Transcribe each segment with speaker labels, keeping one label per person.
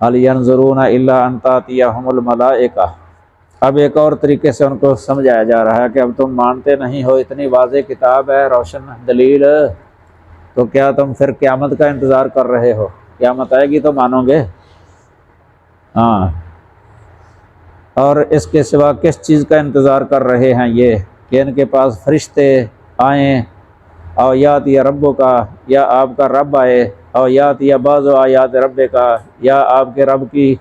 Speaker 1: هل ينظرون الا ان تأتيهم الملائکہ۔ اب ایک اور طریقے سے ان کو سمجھایا جا رہا ہے کہ اب تم مانتے نہیں ہو، اتنی واضح کتاب ہے، روشن دلیل، تو کیا تم پھر قیامت کا انتظار کر رہے ہو؟ قیامت آئے گی تو مانو گے؟ ہاں، اور اس کے سوا کس چیز کا انتظار کر رہے ہیں یہ کہ ان کے پاس فرشتے آئیں، او یات یا ربو کا، یا آپ کا رب آئے، او یات یا بعض آیات رب کا، یا آپ کے رب کی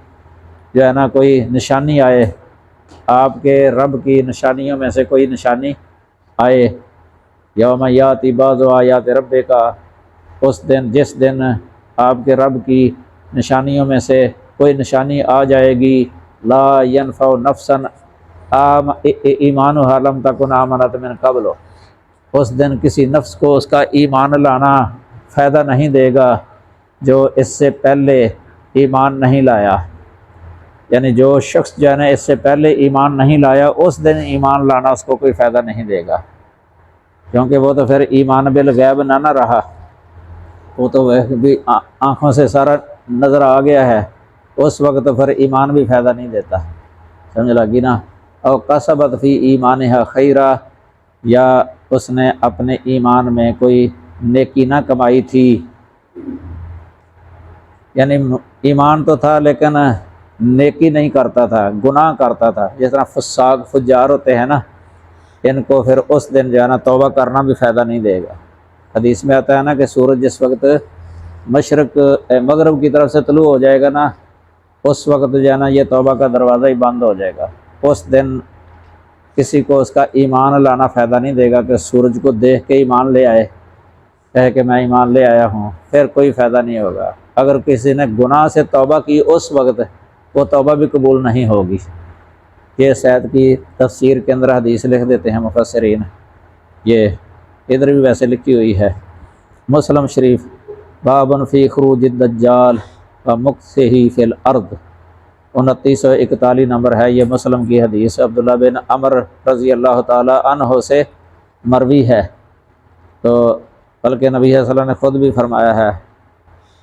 Speaker 1: جو ہے نا کوئی نشانی آئے، آپ کے رب کی نشانیوں میں سے کوئی نشانی آئے۔ یوم یاتی بعض آیات رب کا، اس دن جس دن آپ کے رب کی نشانیوں میں سے کوئی نشانی آ جائے گی، لا ینفع نفسا ایمانها لم تکن آمنت من قبل، اس دن کسی نفس کو اس کا ایمان لانا فائدہ نہیں دے گا جو اس سے پہلے ایمان نہیں لایا، یعنی جو شخص جو ہے نا اس سے پہلے ایمان نہیں لایا، اس دن ایمان لانا اس کو کوئی فائدہ نہیں دے گا، کیونکہ وہ تو پھر ایمان بالغیب نہ رہا، وہ تو بھی آنکھوں سے سارا نظر آ گیا ہے، اس وقت تو پھر ایمان بھی فائدہ نہیں دیتا، سمجھ لگی نا۔ او کسبت فی ایمانہا خیرا، یا اس نے اپنے ایمان میں کوئی نیکی نہ کمائی تھی، یعنی ایمان تو تھا لیکن نیکی نہیں کرتا تھا، گناہ کرتا تھا، جس طرح فساق فجار ہوتے ہیں نا، ان کو پھر اس دن جو ہے نا توبہ کرنا بھی فائدہ نہیں دے گا۔ حدیث میں آتا ہے نا کہ سورج جس وقت مغرب کی طرف سے طلوع ہو جائے گا نا، اس وقت جو ہے نا یہ توبہ کا دروازہ ہی بند ہو جائے گا، اس دن کسی کو اس کا ایمان لانا فائدہ نہیں دے گا کہ سورج کو دیکھ کے ایمان لے آئے، کہے کہ میں ایمان لے آیا ہوں، پھر کوئی فائدہ نہیں ہوگا۔ اگر کسی نے گناہ سے توبہ کی اس وقت، وہ توبہ بھی قبول نہیں ہوگی۔ یہ سعد کی تفسیر کے اندر حدیث لکھ دیتے ہیں مفسرین، یہ ادھر بھی ویسے لکھی ہوئی ہے۔ مسلم شریف، باب فی خروج الدجال و مکثہ فی الارض، 2941 نمبر ہے، یہ مسلم کی حدیث عبداللہ بن عمر رضی اللہ تعالی عنہ سے مروی ہے، تو بلکہ نبی صلی اللہ علیہ وسلم نے خود بھی فرمایا ہے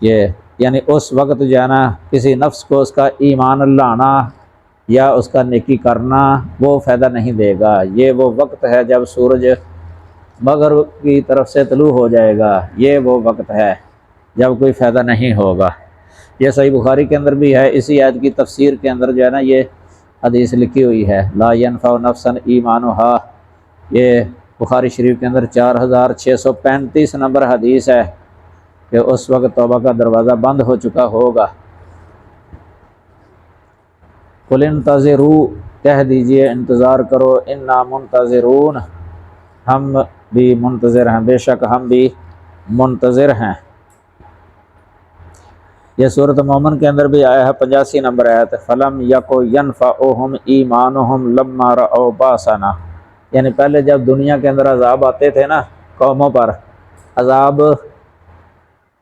Speaker 1: یہ، یعنی اس وقت جو ہے نا کسی نفس کو اس کا ایمان لانا یا اس کا نیکی کرنا وہ فائدہ نہیں دے گا، یہ وہ وقت ہے جب سورج مغرب کی طرف سے طلوع ہو جائے گا، یہ وہ وقت ہے جب کوئی فائدہ نہیں ہوگا۔ یہ صحیح بخاری کے اندر بھی ہے، اسی آیت کی تفسیر کے اندر جو ہے نا یہ حدیث لکھی ہوئی ہے، لا ینفع نفسا ایمانہا، یہ بخاری شریف کے اندر 4635 نمبر حدیث ہے کہ اس وقت توبہ کا دروازہ بند ہو چکا ہوگا۔ قل انتظروا، کہہ دیجئے انتظار کرو، انا منتظرون، ہم بھی منتظر ہیں، بے شک ہم بھی منتظر ہیں۔ یہ سورۃ مومن کے اندر بھی آیا ہے، 85 نمبر آیت، فلم یک ینفعہم ایمانہم لما رأوا باسنا، یعنی پہلے جب دنیا کے اندر عذاب آتے تھے نا قوموں پر، عذاب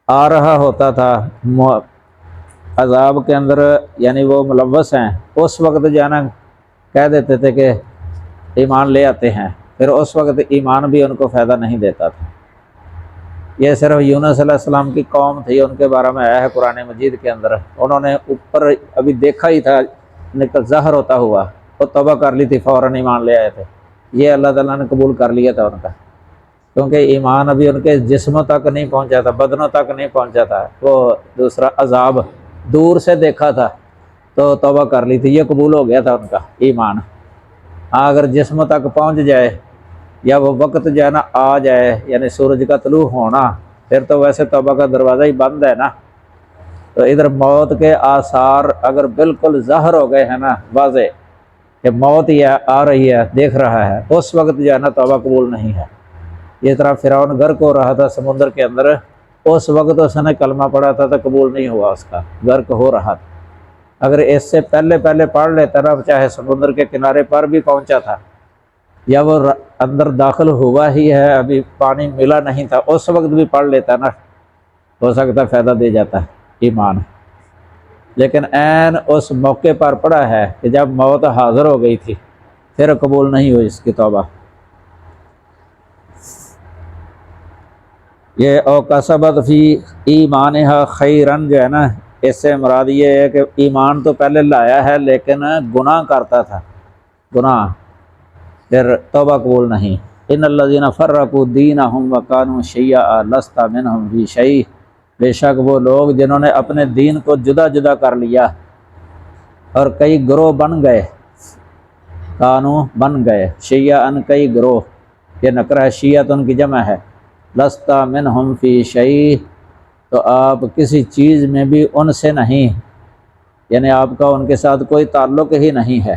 Speaker 1: آ رہا ہوتا تھا، عذاب کے اندر یعنی وہ ملوث ہیں، اس وقت جانا کہہ دیتے تھے کہ ایمان لے آتے ہیں، پھر اس وقت ایمان بھی ان کو فائدہ نہیں دیتا تھا۔ یہ صرف یونس علیہ السلام کی قوم تھی، ان کے بارے میں آیا ہے قرآن مجید کے اندر، انہوں نے اوپر ابھی دیکھا ہی تھا نکل ظاہر ہوتا ہوا، وہ توبہ کر لی تھی، فوراً ایمان لے آئے تھے، یہ اللہ تعالیٰ نے قبول کر لیا تھا ان کا، کیونکہ ایمان ابھی ان کے جسموں تک نہیں پہنچا تھا، بدنوں تک نہیں پہنچا تھا، وہ دوسرا عذاب دور سے دیکھا تھا تو توبہ کر لی تھی، یہ قبول ہو گیا تھا ان کا ایمان۔ اگر جسموں تک پہنچ جائے یا وہ وقت جو ہے نا آ جائے، یعنی سورج کا طلوع ہونا، پھر تو ویسے توبہ کا دروازہ ہی بند ہے نا، تو ادھر موت کے آثار اگر بالکل ظاہر ہو گئے ہیں نا، واضح کہ موت ہی آ رہی ہے، دیکھ رہا ہے، اس وقت جو ہے نا توبہ قبول نہیں ہے۔ اس طرح فرعون غرق ہو رہا تھا سمندر کے اندر، اس وقت اس نے کلمہ پڑھا تھا تو قبول نہیں ہوا، اس کا غرق ہو رہا تھا، اگر اس سے پہلے پڑھ لیتا نا، چاہے سمندر کے کنارے پر بھی پہنچا تھا یا وہ اندر داخل ہوا ہی ہے، ابھی پانی ملا نہیں تھا، اس وقت بھی پڑھ لیتا نا، ہو سکتا فائدہ دے جاتا ہے ایمان، لیکن عین اس موقع پر پڑھا ہے کہ جب موت حاضر ہو گئی تھی، پھر قبول نہیں ہوئی اس کی توبہ۔ یہ او کسبت فی ایمانہا خیرن جو ہے نا، اس سے مراد یہ ہے کہ ایمان تو پہلے لایا ہے لیکن گناہ کرتا تھا، گناہ، پھر توبہ قبول نہیں۔ ان الذین فرقوا دینہم وکانوا شیعا لست منہم فی شیء، بے شک وہ لوگ جنہوں نے اپنے دین کو جدا جدا کر لیا اور کئی گروہ بن گئے، کانو بن گئے، شیعاً کئی گروہ، یہ نکرہ شیعتن کی جمع ہے، لست منہم فی شیء، تو آپ کسی چیز میں بھی ان سے نہیں، یعنی آپ کا ان کے ساتھ کوئی تعلق ہی نہیں ہے۔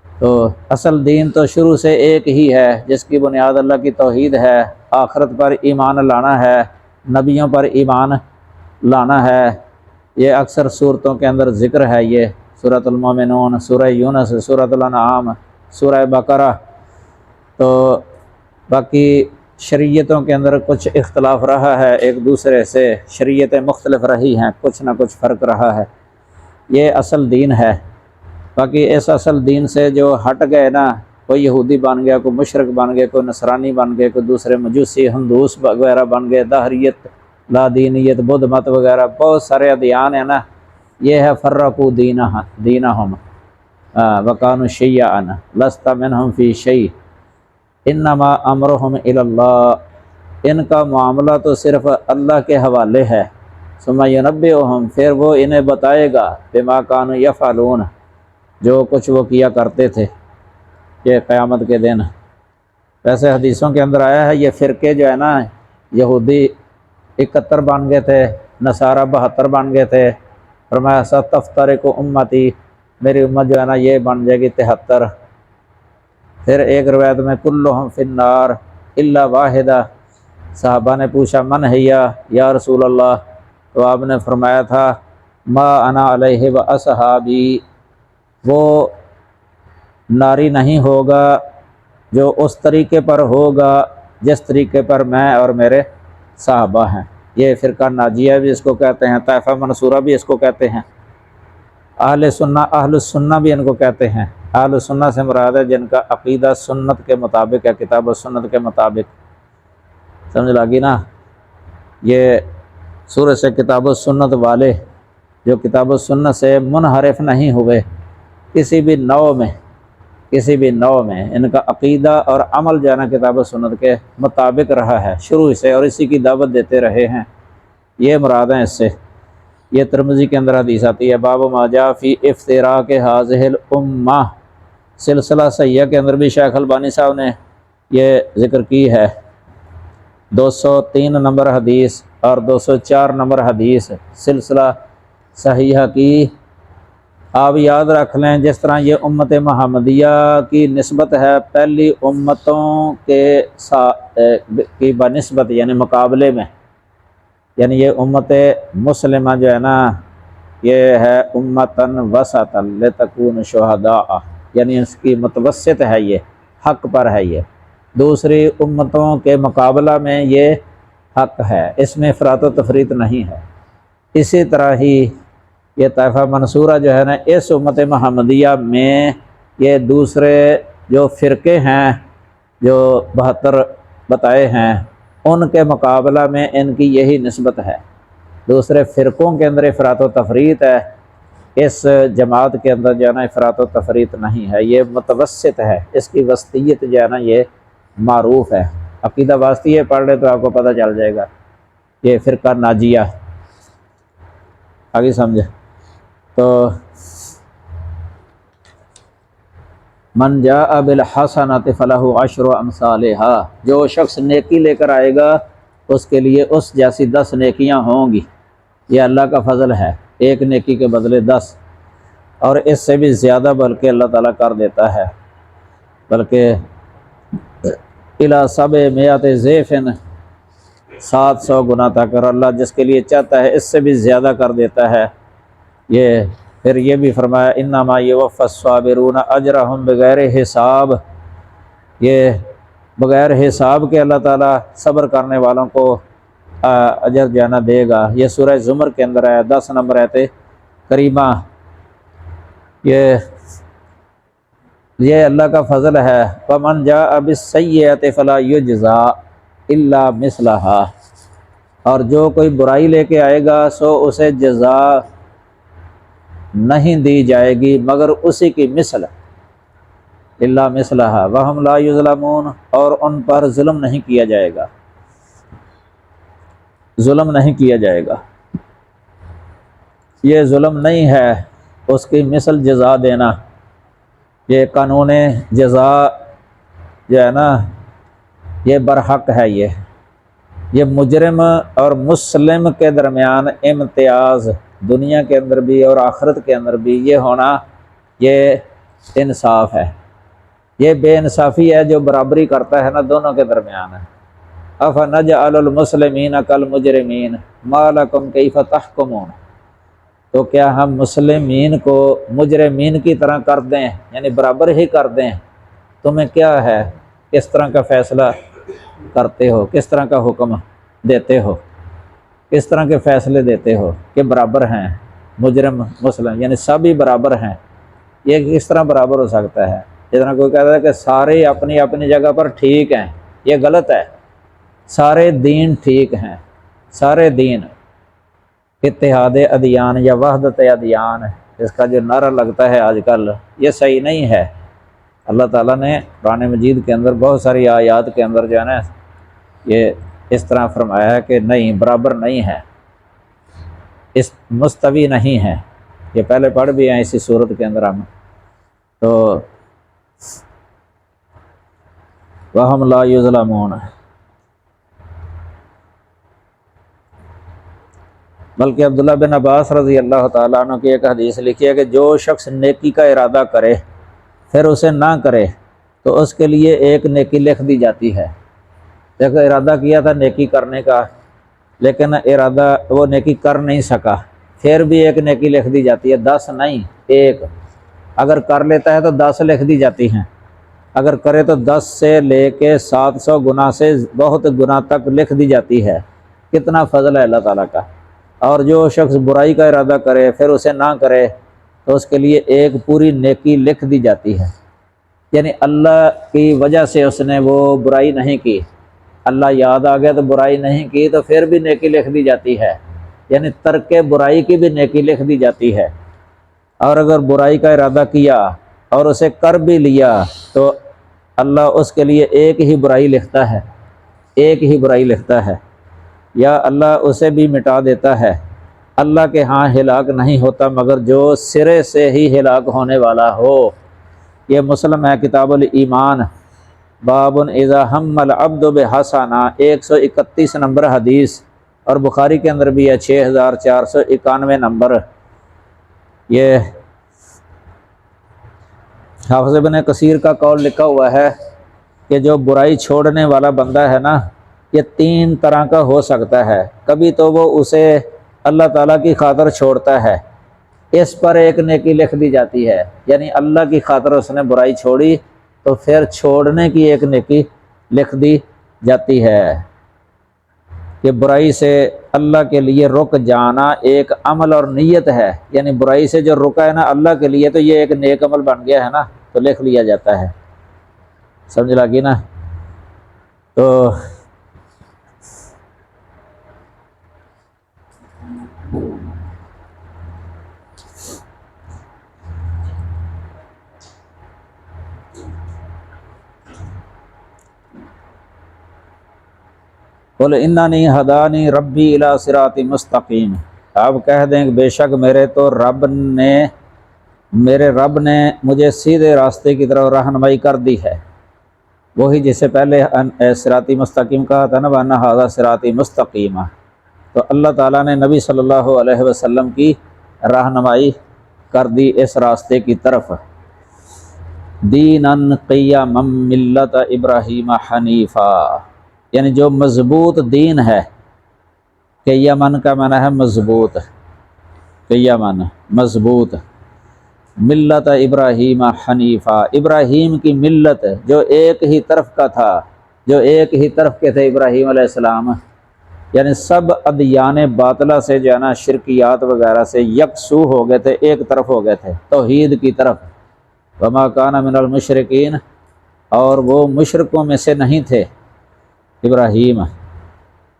Speaker 1: تو اصل دین تو شروع سے ایک ہی ہے جس کی بنیاد اللہ کی توحید ہے، آخرت پر ایمان لانا ہے، نبیوں پر ایمان لانا ہے۔ یہ اکثر صورتوں کے اندر ذکر ہے، یہ سورۃ المومنون، سورہ یونس، سورۃ الانعام، سورہ بقرہ۔ تو باقی شریعتوں کے اندر کچھ اختلاف رہا ہے، ایک دوسرے سے شریعتیں مختلف رہی ہیں، کچھ نہ کچھ فرق رہا ہے، یہ اصل دین ہے۔ باقی اس اصل دین سے جو ہٹ گئے نا، کوئی یہودی بن گیا، کوئی مشرک بن گئے، کوئی نصرانی بن گئے، کوئی دوسرے مجوسی ہندوس وغیرہ بن گئے، دہریت، لا دینیت، بدھ مت وغیرہ، بہت سارے ادیان ہیں نا، یہ ہے فرقوا دینہم وکانوا شیعا لست منہم فی شیء انما امرہم الی اللہ، ان کا معاملہ تو صرف اللہ کے حوالے ہے، ثم ینبئہم، پھر وہ انہیں بتائے گا، بما کانوا یفعلون، جو کچھ وہ کیا کرتے تھے، یہ قیامت کے دن۔ ویسے حدیثوں کے اندر آیا ہے یہ فرقے جو ہے نا، یہودی 71 بن گئے تھے، نصارہ 72 بن گئے تھے، فرمایا ستفترق امتی، میری امت جو ہے نا یہ بن جائے گی 73۔ پھر ایک روایت میں کلہم فی النار الا واحدہ، صحابہ نے پوچھا من ہیا یا رسول اللہ، تو آپ نے فرمایا تھا ما انا علیہ و اصحابی، وہ ناری نہیں ہوگا جو اس طریقے پر ہوگا جس طریقے پر میں اور میرے صحابہ ہیں۔ یہ فرقہ ناجیہ بھی اس کو کہتے ہیں، طائفہ منصورہ بھی اس کو کہتے ہیں، اہل السنہ بھی ان کو کہتے ہیں۔ اہل السنہ سے مراد ہے جن کا عقیدہ سنت کے مطابق ہے، کتاب و سنت کے مطابق، سمجھ لگی نا۔ یہ سورہ سے کتاب و سنت والے جو کتاب و سنت سے منحرف نہیں ہوئے کسی بھی نوع میں، ان کا عقیدہ اور عمل جو ہے نا کتاب و سنت کے مطابق رہا ہے شروع سے، اور اسی کی دعوت دیتے رہے ہیں، یہ مراد ہیں اس سے۔ یہ ترمذی کے اندر حدیث آتی ہے، باب ما جاء فی افتراق هذه الامہ، سلسلہ صحیحہ کے اندر بھی شیخ البانی صاحب نے یہ ذکر کی ہے، 203 نمبر حدیث اور 204 نمبر حدیث سلسلہ صحیحہ کی۔ آپ یاد رکھ لیں جس طرح یہ امت محمدیہ کی نسبت ہے پہلی امتوں کے کی بنسبت، یعنی مقابلے میں، یعنی یہ امت مسلمہ جو ہے نا یہ ہے امتن وسطا لتکون شہداء، یعنی اس کی متوسط ہے، یہ حق پر ہے، یہ دوسری امتوں کے مقابلہ میں یہ حق ہے، اس میں افراط و تفریط نہیں ہے۔ اسی طرح ہی یہ طائفہ منصورہ جو ہے نا اس امت محمدیہ میں یہ دوسرے جو فرقے ہیں جو 72 بتائے ہیں ان کے مقابلہ میں ان کی یہی نسبت ہے۔ دوسرے فرقوں کے اندر افراط و تفریط ہے، اس جماعت کے اندر جو ہے نا افراط و تفریط نہیں ہے، یہ متوسط ہے، اس کی وسطیت جو ہے نا یہ معروف ہے۔ عقیدہ واسطیہ پڑھ لے تو آپ کو پتہ چل جائے گا، یہ فرقہ ناجیہ، آگے سمجھے۔ تو من جاء بالحسنۃ فلہ عشر امثالھا، جو شخص نیکی لے کر آئے گا اس کے لیے اس جیسی 10 نیکیاں ہوں گی، یہ اللہ کا فضل ہے، ایک نیکی کے بدلے 10، اور اس سے بھی زیادہ بلکہ اللہ تعالیٰ کر دیتا ہے، بلکہ الی 700 ضعف، 700 گنا تک، اور اللہ جس کے لیے چاہتا ہے اس سے بھی زیادہ کر دیتا ہے۔ یہ پھر یہ بھی فرمایا انما یوفی الصابرون اجرہم بغیر حساب، یہ بغیر حساب کے اللہ تعالیٰ صبر کرنے والوں کو اجر جانا دے گا۔ یہ سورہ زمر کے اندر ہے، 10 نمبر آیت کریمہ۔ یہ اللہ کا فضل ہے۔ وَمَنْ جَاءَ بِالسَّيِّئَةِ فَلَا يُجْزَىٰ إِلَّا مِثْلَهَا، اور جو کوئی برائی لے کے آئے گا سو اسے جزا نہیں دی جائے گی مگر اسی کی مثل، الا مثلہا وہم لا یظلمون، اور ان پر ظلم نہیں کیا جائے گا، ظلم نہیں کیا جائے گا۔ یہ ظلم نہیں ہے اس کی مثل جزا دینا، یہ قانون جزا جو ہے نا یہ برحق ہے۔ یہ مجرم اور مسلم کے درمیان امتیاز دنیا کے اندر بھی اور آخرت کے اندر بھی یہ ہونا، یہ انصاف ہے۔ یہ بے انصافی ہے جو برابری کرتا ہے نا دونوں کے درمیان ہے۔ افنجعل المسلمین کالمجرمین ما لکم کیف تحکمون، تو کیا ہم مسلمین کو مجرمین کی طرح کر دیں، یعنی برابر ہی کر دیں؟ تمہیں کیا ہے، کس طرح کا فیصلہ کرتے ہو، کس طرح کا حکم دیتے ہو، کس طرح کے فیصلے دیتے ہو کہ برابر ہیں مجرم مسلم، یعنی سب ہی برابر ہیں؟ یہ کس طرح برابر ہو سکتا ہے؟ جس طرح کوئی کہتا ہے کہ سارے اپنی اپنی جگہ پر ٹھیک ہیں، یہ غلط ہے۔ سارے دین ٹھیک ہیں، سارے دین، اتحاد ادیان یا وحدت ادیان، اس کا جو نعرہ لگتا ہے آج کل، یہ صحیح نہیں ہے۔ اللہ تعالیٰ نے قرآن مجید کے اندر بہت ساری آیات کے اندر جو ہے نا یہ اس طرح فرمایا ہے کہ نہیں، برابر نہیں ہے، اس مستوی نہیں ہے۔ یہ پہلے پڑھ بھی ہیں اسی صورت کے اندر ہم، تو وَهُمْ لَا يُظْلَمُونَ۔ بلکہ عبداللہ بن عباس رضی اللہ تعالیٰ عنہ کی ایک حدیث لکھی ہے کہ جو شخص نیکی کا ارادہ کرے پھر اسے نہ کرے تو اس کے لیے ایک نیکی لکھ دی جاتی ہے۔ دیکھو، ارادہ کیا تھا نیکی کرنے کا، لیکن ارادہ وہ نیکی کر نہیں سکا، پھر بھی ایک نیکی لکھ دی جاتی ہے، 10 نہیں، ایک۔ اگر کر لیتا ہے تو 10 لکھ دی جاتی ہیں، اگر کرے تو 10 سے لے کے 700 گنا سے بہت گنا تک لکھ دی جاتی ہے۔ کتنا فضل ہے اللہ تعالیٰ کا۔ اور جو شخص برائی کا ارادہ کرے پھر اسے نہ کرے تو اس کے لیے ایک پوری نیکی لکھ دی جاتی ہے، یعنی اللہ کی وجہ سے اس نے وہ برائی نہیں کی، اللہ یاد آ گیا تو برائی نہیں کی تو پھر بھی نیکی لکھ دی جاتی ہے، یعنی ترک برائی کی بھی نیکی لکھ دی جاتی ہے۔ اور اگر برائی کا ارادہ کیا اور اسے کر بھی لیا تو اللہ اس کے لیے ایک ہی برائی لکھتا ہے، ایک ہی برائی لکھتا ہے، یا اللہ اسے بھی مٹا دیتا ہے۔ اللہ کے ہاں ہلاک نہیں ہوتا مگر جو سرے سے ہی ہلاک ہونے والا ہو۔ یہ مسلم ہے کتاب الایمان، باب اذا ہم العبد بحسنہ، 131 نمبر حدیث، اور بخاری کے اندر بھی ہے 6491 نمبر۔ یہ حافظ ابن کثیر کا قول لکھا ہوا ہے کہ جو برائی چھوڑنے والا بندہ ہے نا یہ 3 طرح کا ہو سکتا ہے۔ کبھی تو وہ اسے اللہ تعالیٰ کی خاطر چھوڑتا ہے، اس پر ایک نیکی لکھ دی جاتی ہے، یعنی اللہ کی خاطر اس نے برائی چھوڑی تو پھر چھوڑنے کی ایک نیکی لکھ دی جاتی ہے۔ کہ برائی سے اللہ کے لیے رک جانا ایک عمل اور نیت ہے، یعنی برائی سے جو رکا ہے نا اللہ کے لیے تو یہ ایک نیک عمل بن گیا ہے نا، تو لکھ لیا جاتا ہے۔ سمجھ لگی نا؟ تو قل اننی ہدانی ربی الی صراط مستقیم، آپ کہہ دیں کہ بے شک میرے رب نے مجھے سیدھے راستے کی طرف رہنمائی کر دی ہے۔ وہی جسے پہلے صراط مستقیم کہا تھا نا، وَأَنَّ هَذَا صِرَاطِي مُسْتَقِيمًا، تو اللہ تعالیٰ نے نبی صلی اللہ علیہ وسلم کی رہنمائی کر دی اس راستے کی طرف۔ دیناً قیما ملت ابراہیم حنیفا، یعنی جو مضبوط دین ہے، قیمن کا معنی ہے مضبوط، قیمن مضبوط، ملت ابراہیم حنیفہ، ابراہیم کی ملت جو ایک ہی طرف کا تھا، جو ایک ہی طرف کے تھے ابراہیم علیہ السلام، یعنی سب ادیان باطلہ سے جو ہے نا شرکیات وغیرہ سے یکسو ہو گئے تھے، ایک طرف ہو گئے تھے توحید کی طرف۔ وما کان من المشرکین، اور وہ مشرکوں میں سے نہیں تھے ابراہیم۔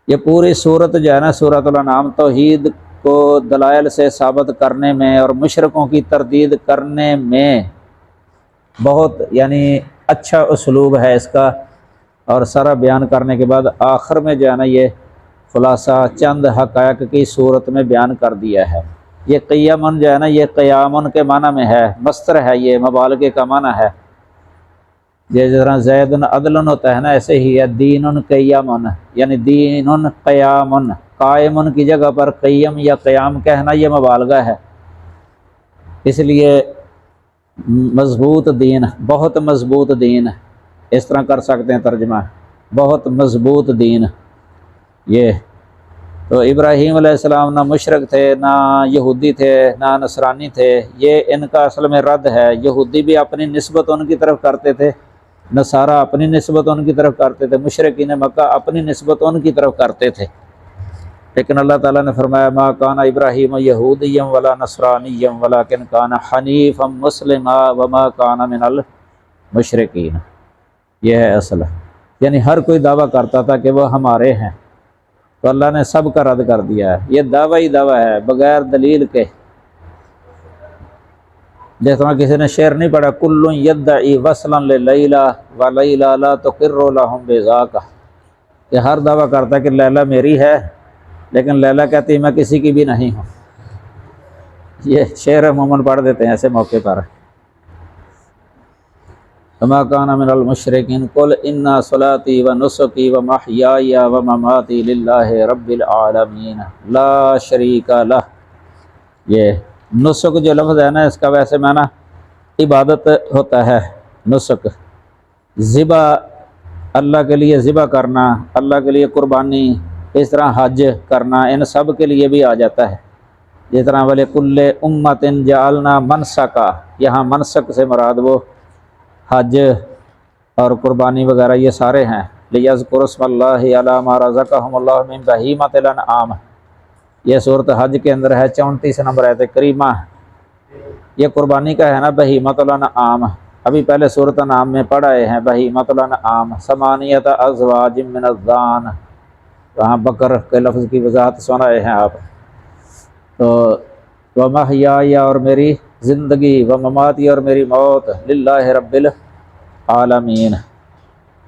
Speaker 1: یہ پوری صورت جو ہے نا سورۃ الانعام توحید کو دلائل سے ثابت کرنے میں اور مشرکوں کی تردید کرنے میں بہت یعنی اچھا اسلوب ہے اس کا، اور سارا بیان کرنے کے بعد آخر میں جو ہے نا یہ خلاصہ چند حقائق کی صورت میں بیان کر دیا ہے۔ یہ قیامن جو ہے نا یہ قیامن کے معنی میں ہے، مصدر ہے، یہ مبالغے کا معنی ہے۔ جس طرح زید عدل ہوتا ہے نا، ایسے ہی ہے دین قیامن، یعنی دین قیامن، قائمن کی جگہ پر قیم یا قیام کہنا یہ مبالغہ ہے، اس لیے مضبوط دین، بہت مضبوط دین، اس طرح کر سکتے ہیں ترجمہ، بہت مضبوط دین۔ یہ تو ابراہیم علیہ السلام نہ مشرک تھے، نہ یہودی تھے، نہ نصرانی تھے، یہ ان کا اصل میں رد ہے۔ یہودی بھی اپنی نسبت ان کی طرف کرتے تھے، نصارہ اپنی نسبت ان کی طرف کرتے تھے، مشرکین مکہ اپنی نسبت ان کی طرف کرتے تھے، لیکن اللہ تعالیٰ نے فرمایا ما کان ابراہیم یہودیا ولا نصرانیا ولکن کان حنیفا مسلما وما کان من المشرکین۔ یہ ہے اصل، یعنی ہر کوئی دعویٰ کرتا تھا کہ وہ ہمارے ہیں، تو اللہ نے سب کا رد کر دیا ہے۔ یہ دعویٰ ہی دعویٰ ہے بغیر دلیل کے۔ جس طرح کسی نے شعر نہیں پڑھا کل یدعی وصلا للیلہ ولیلہ لا تقر لہم بذاک، کہ ہر دعویٰ کرتا ہے کہ لیلہ میری ہے، لیکن لیلہ کہتی میں کسی کی بھی نہیں ہوں۔ یہ شعر عموماً پڑھ دیتے ہیں ایسے موقع پر۔ وما کان من المشرکین قل ان صلاتی و نسکی و محیای و مماتی للہ رب العالمین لا شریک لہ۔ یہ نسک جو لفظ ہے نا اس کا ویسے معنی عبادت ہوتا ہے، نسک ذبح، اللہ کے لیے ذبح کرنا، اللہ کے لیے قربانی، اس طرح حج کرنا، ان سب کے لیے بھی آ جاتا ہے۔ جس طرح وَلِكُلِّ أُمَّةٍ جَعَلْنَا مَنسَكًا، یہاں منسک سے مراد وہ حج اور قربانی وغیرہ یہ سارے ہیں۔ لِيَذْكُرُوا اسْمَ اللَّهِ عَلَىٰ مَا رَزَقَهُمُ اللَّهُ مِن بَهِيمَةِ الْأَنْعَامِ، یہ صورت حج کے اندر ہے، 34 نمبر آیت کریمہ۔ یہ قربانی کا ہے نا بہیمۃ الانعام، ابھی پہلے صورت انعام میں پڑھائے ہیں بہیمۃ الانعام ثمانیۃ ازواج من الضان، وہاں بکر کے لفظ کی وضاحت سنائے ہیں آپ۔ تو وَمَحْيَايَ اور میری زندگی، وَمَمَاتِي اور میری موت، للہ رب العالمین۔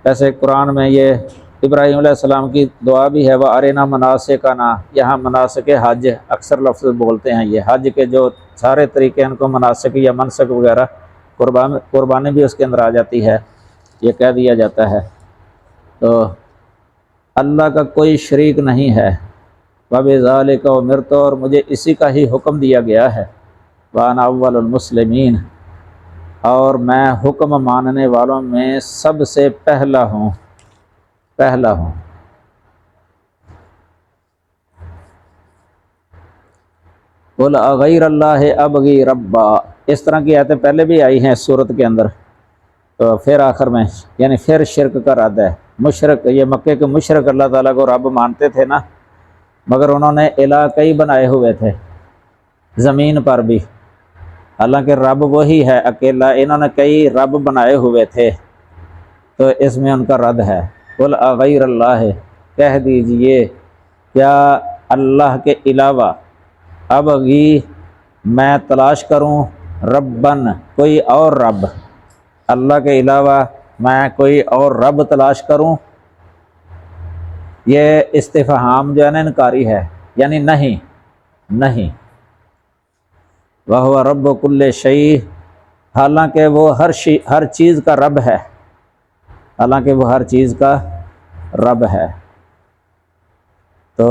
Speaker 1: ایسے قرآن میں یہ ابراہیم علیہ السلام کی دعا بھی ہے وَأَرِنَا مَنَاسِكَنَا، یہاں مناسک حج اکثر لفظ بولتے ہیں، یہ حج کے جو سارے طریقے ان کو مناسک یا منسک وغیرہ، قربانی بھی اس کے اندر آ جاتی ہے، یہ کہہ دیا جاتا ہے۔ تو اللہ کا کوئی شریک نہیں ہے، وَبِذَالِكَ أُمِرْتُ، اور مجھے اسی کا ہی حکم دیا گیا ہے، وَأَنَا أَوَّلُ الْمُسْلِمِينَ، اور میں حکم ماننے والوں میں سب سے پہلا ہوں، پہلا ہوں۔ قُلْ أَغَيْرَ اللَّهِ أَبْغِي رَبًّا، اس طرح کی آیتیں پہلے بھی آئی ہیں اس صورت کے اندر۔ تو پھر آخر میں یعنی پھر شرک کا رد ہے۔ مشرک، یہ مکے کے مشرک اللہ تعالیٰ کو رب مانتے تھے نا، مگر انہوں نے الہ کئی بنائے ہوئے تھے زمین پر بھی، حالانکہ رب وہی ہے اکیلا، انہوں نے کئی رب بنائے ہوئے تھے، تو اس میں ان کا رد ہے۔ قل اغیر اللہ، کہہ دیجئے کیا اللہ کے علاوہ ابغی میں تلاش کروں، ربن کوئی اور رب، اللہ کے علاوہ میں کوئی اور رب تلاش کروں؟ یہ استفہام جو ہے نا انکاری ہے، یعنی نہیں، نہیں۔ وَهُوَ رَبُّ كُلِّ شَيْءٍ، حالانکہ وہ ہر چیز کا رب ہے، حالانکہ وہ ہر چیز کا رب ہے۔ تو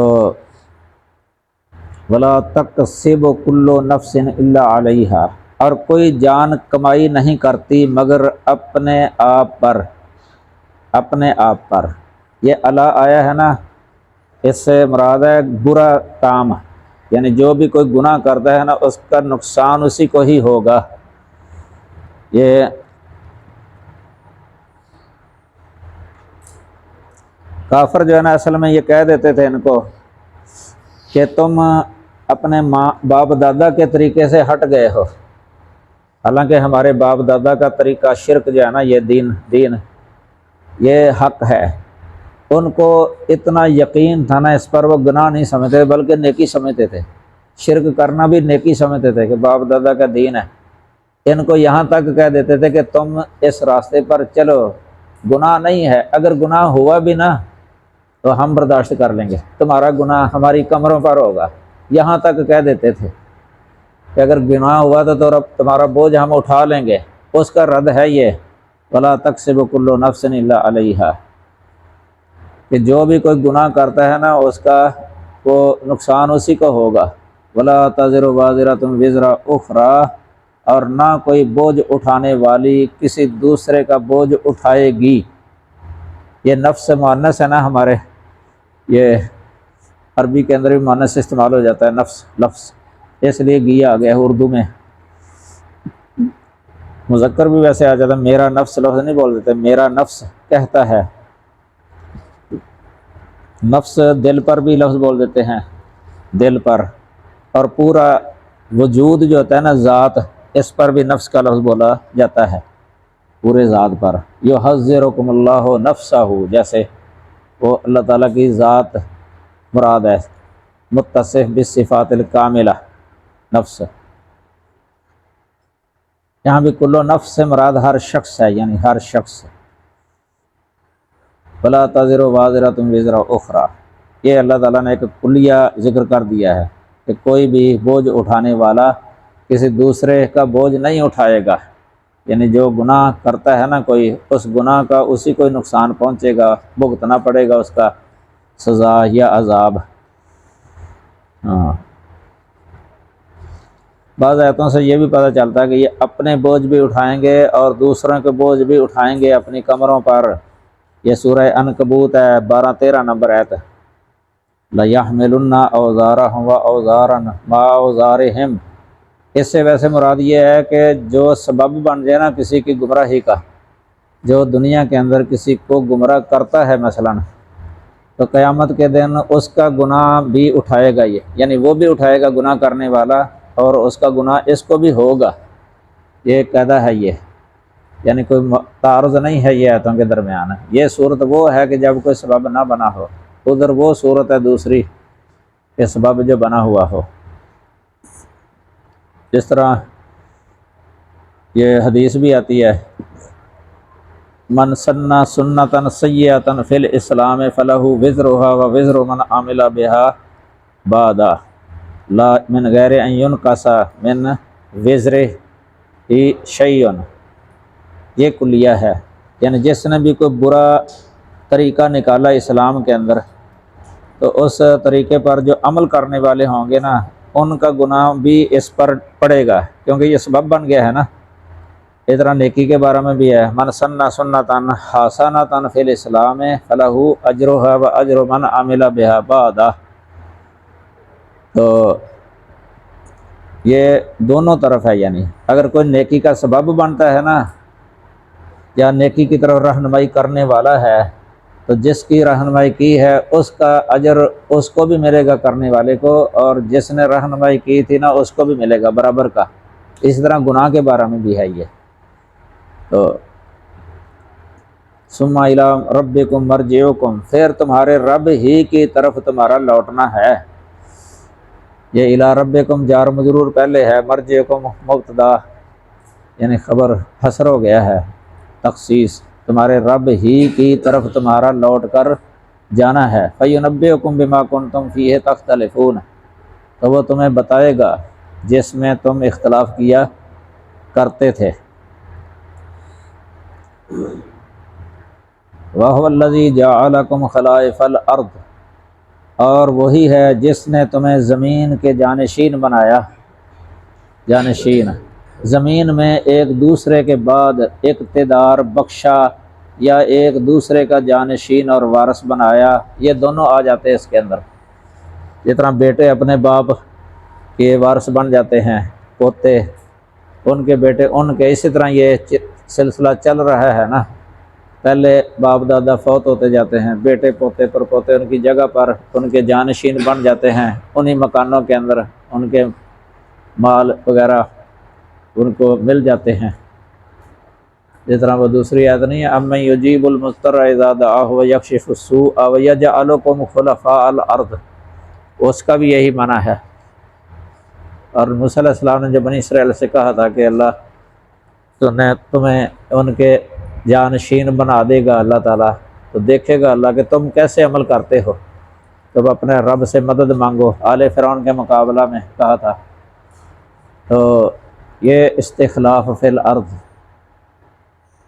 Speaker 1: وَلَا تَكْسِبُ كُلُّ نَفْسٍ إِلَّا عَلَيْهَا، اور کوئی جان کمائی نہیں کرتی مگر اپنے آپ پر، اپنے آپ پر۔ یہ اللہ آیا ہے نا، اس سے مراد ہے برا کام، یعنی جو بھی کوئی گناہ کرتا ہے نا اس کا نقصان اسی کو ہی ہوگا۔ یہ کافر جو ہے نا اصل میں یہ کہہ دیتے تھے ان کو کہ تم اپنے ماں باپ دادا کے طریقے سے ہٹ گئے ہو، حالانکہ ہمارے باپ دادا کا طریقہ شرک جو ہے نا، یہ دین یہ حق ہے، ان کو اتنا یقین تھا نا اس پر، وہ گناہ نہیں سمجھتے بلکہ نیکی سمجھتے تھے، شرک کرنا بھی نیکی سمجھتے تھے کہ باپ دادا کا دین ہے۔ ان کو یہاں تک کہہ دیتے تھے کہ تم اس راستے پر چلو، گناہ نہیں ہے، اگر گناہ ہوا بھی نا تو ہم برداشت کر لیں گے، تمہارا گناہ ہماری کمروں پر ہوگا، یہاں تک کہہ دیتے تھے کہ اگر گناہ ہوا تو تمہارا بوجھ ہم اٹھا لیں گے۔ اس کا رد ہے یہ وَلَا تَكْسِبُ كُلُّ نَفْسٍ إِلَّا عَلَيْهَا، کہ جو بھی کوئی گناہ کرتا ہے نا اس کا وہ نقصان اسی کو ہوگا۔ وَلَا تَزِرُ وَازِرَةٌ وِزْرَ أُخْرَىٰ، اور نہ کوئی بوجھ اٹھانے والی کسی دوسرے کا بوجھ اٹھائے گی۔ یہ نفس مؤنث ہے نا ہمارے، یہ عربی کے اندر بھی مؤنث استعمال ہو جاتا ہے نفس لفظ، اس لیے گیا آ گیا ہے اردو میں۔ مذکر بھی ویسے آ جاتا ہے، میرا نفس لفظ نہیں بول دیتے، میرا نفس کہتا ہے۔ نفس دل پر بھی لفظ بول دیتے ہیں، دل پر، اور پورا وجود جو ہوتا ہے نا ذات، اس پر بھی نفس کا لفظ بولا جاتا ہے، پورے ذات پر۔ یحذرکم اللہ نفسہ، جیسے وہ اللہ تعالیٰ کی ذات مراد ہے، متصف بالصفات الکاملہ نفس۔ یہاں بھی کلو نفس سے مراد ہر شخص ہے، یعنی ہر شخص۔ وَلَا تَزِرُ وَازِرَةٌ وِزْرَ أُخْرَىٰ، یہ اللہ تعالیٰ نے ایک کلیہ ذکر کر دیا ہے کہ کوئی بھی بوجھ اٹھانے والا کسی دوسرے کا بوجھ نہیں اٹھائے گا، یعنی جو گناہ کرتا ہے نا کوئی، اس گناہ کا اسی کو نقصان پہنچے گا، بھگتنا پڑے گا اس کا سزا یا عذاب۔ بعض آیتوں سے یہ بھی پتہ چلتا ہے کہ یہ اپنے بوجھ بھی اٹھائیں گے اور دوسروں کے بوجھ بھی اٹھائیں گے اپنی کمروں پر۔ یہ سورہ عنکبوت ہے، 12-13 نمبر آیت۔ لَيَحْمِلُنَّ أَوْزَارَهُمْ وَأَوْزَارًا مَعَ أَوْزَارِهِمْ، اس سے ویسے مراد یہ ہے کہ جو سبب بن جائے نا کسی کی گمراہی کا، جو دنیا کے اندر کسی کو گمراہ کرتا ہے مثلاً، تو قیامت کے دن اس کا گناہ بھی اٹھائے گا یہ، یعنی وہ بھی اٹھائے گا گناہ کرنے والا، اور اس کا گناہ اس کو بھی ہوگا۔ یہ قاعدہ ہے یہ، یعنی کوئی تعارض نہیں ہے یہ آیتوں کے درمیان۔ یہ صورت وہ ہے کہ جب کوئی سبب نہ بنا ہو، ادھر وہ صورت ہے دوسری کہ سبب جو بنا ہوا ہو۔ جس طرح یہ حدیث بھی آتی ہے، من سن سنتا سیئتا فی الاسلام فلہ وزرھا ووزر من عمل بها بعد لا من غیر ان ینقص من وزرہ شیء، یہ کلیہ ہے، یعنی جس نے بھی کوئی برا طریقہ نکالا اسلام کے اندر، تو اس طریقے پر جو عمل کرنے والے ہوں گے نا ان کا گناہ بھی اس پر پڑے گا، کیونکہ یہ سبب بن گیا ہے نا۔ اس طرح نیکی کے بارے میں بھی ہے، من سن سنتا حسنۃ فی الاسلام فلہ اجرھا واجر من عمل بها بعد، تو یہ دونوں طرف ہے، یعنی اگر کوئی نیکی کا سبب بنتا ہے نا یا نیکی کی طرف رہنمائی کرنے والا ہے، تو جس کی رہنمائی کی ہے اس کا اجر اس کو بھی ملے گا کرنے والے کو، اور جس نے رہنمائی کی تھی نا اس کو بھی ملے گا برابر کا۔ اس طرح گناہ کے بارے میں بھی ہے یہ۔ تو ثم الی ربکم مرجعکم، پھر تمہارے رب ہی کی طرف تمہارا لوٹنا ہے۔ یہ الی ربکم جار مجرور پہلے ہے، مرجعکم مبتدا یعنی خبر حسر ہو گیا ہے، تخصیص، تمہارے رب ہی کی طرف تمہارا لوٹ کر جانا ہے۔ فَيُنَبِّئُكُم بِمَا كُنتُمْ فِيهِ تَخْتَلِفُونَ، تو وہ تمہیں بتائے گا جس میں تم اختلاف کیا کرتے تھے۔ وَهُوَ الَّذِي جَعَلَكُمْ خَلَائِفَ الْأَرْضِ، اور وہی ہے جس نے تمہیں زمین کے جانشین بنایا۔ جانشین، زمین میں ایک دوسرے کے بعد اقتدار بخشا یا ایک دوسرے کا جانشین اور وارث بنایا، یہ دونوں آ جاتے ہیں اس کے اندر۔ جس طرح بیٹے اپنے باپ کے وارث بن جاتے ہیں، پوتے ان کے بیٹے ان کے، اسی طرح یہ سلسلہ چل رہا ہے نا۔ پہلے باپ دادا فوت ہوتے جاتے ہیں، بیٹے پوتے پر پوتے ان کی جگہ پر ان کے جانشین بن جاتے ہیں، انہی مکانوں کے اندر ان کے مال وغیرہ ان کو مل جاتے ہیں۔ جس طرح وہ دوسری آیت نہیں ہے امن یجیب المضطر اذا دعاہ ویکشف السوء ویجعلکم خلفاء الارض، اس کا بھی یہی معنی ہے۔ اور موسیٰ علیہ السلام نے جب بنی اسرائیل سے کہا تھا کہ اللہ تمہیں ان کے جانشین بنا دے گا اللہ تعالیٰ، تو دیکھے گا اللہ کہ تم کیسے عمل کرتے ہو، تم اپنے رب سے مدد مانگو، آل فرعون کے مقابلہ میں کہا تھا۔ تو یہ استخلاف فی الارض،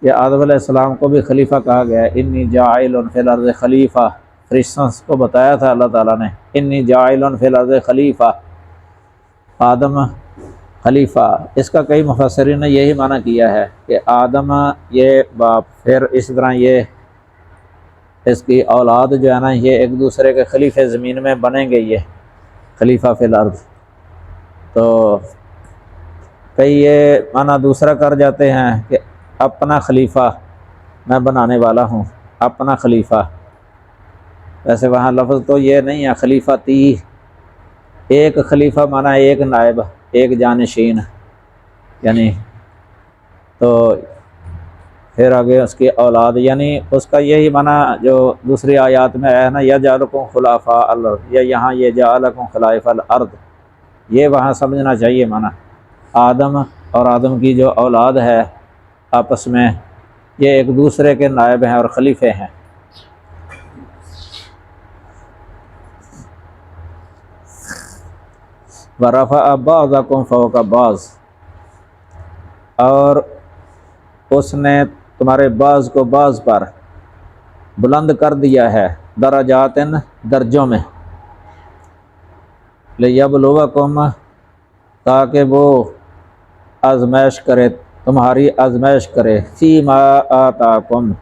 Speaker 1: یہ آدم علیہ السلام کو بھی خلیفہ کہا گیا ہے، انی جاعل فی الارض خلیفہ، فرشتوں کو بتایا تھا اللہ تعالیٰ نے انی جاعل فی الارض خلیفہ، آدم خلیفہ۔ اس کا کئی مفسرین نے یہی معنی کیا ہے کہ آدم یہ باپ، پھر اس طرح یہ اس کی اولاد جو ہے نا یہ ایک دوسرے کے خلیفہ زمین میں بنیں گے، یہ خلیفہ فی الارض۔ تو کئی یہ معنی دوسرا کر جاتے ہیں کہ اپنا خلیفہ میں بنانے والا ہوں، اپنا خلیفہ۔ ویسے وہاں لفظ تو یہ نہیں ہے خلیفتی، ایک خلیفہ معنی ایک نائب، ایک جانشین، یعنی تو پھر آگے اس کی اولاد، یعنی اس کا یہی معنی جو دوسری آیات میں ہے نا یجعلکم خلفاء الارض، یا یہاں یجعلکم خلائف الارض، یہ وہاں سمجھنا چاہیے معنی آدم اور آدم کی جو اولاد ہے آپس میں یہ ایک دوسرے کے نائب ہیں اور خلیفے ہیں۔ وَرَفَعَ بَعْضَكُمْ فَوْقَ بَعْضٍ، اور اس نے تمہارے بعض کو بعض پر بلند کر دیا ہے، درجات درجوں میں، لِيَبْلُوَكُمْ تاکہ وہ آزمائش کرے، تمہاری آزمائش کرے، فِيمَا آتَاكُمْ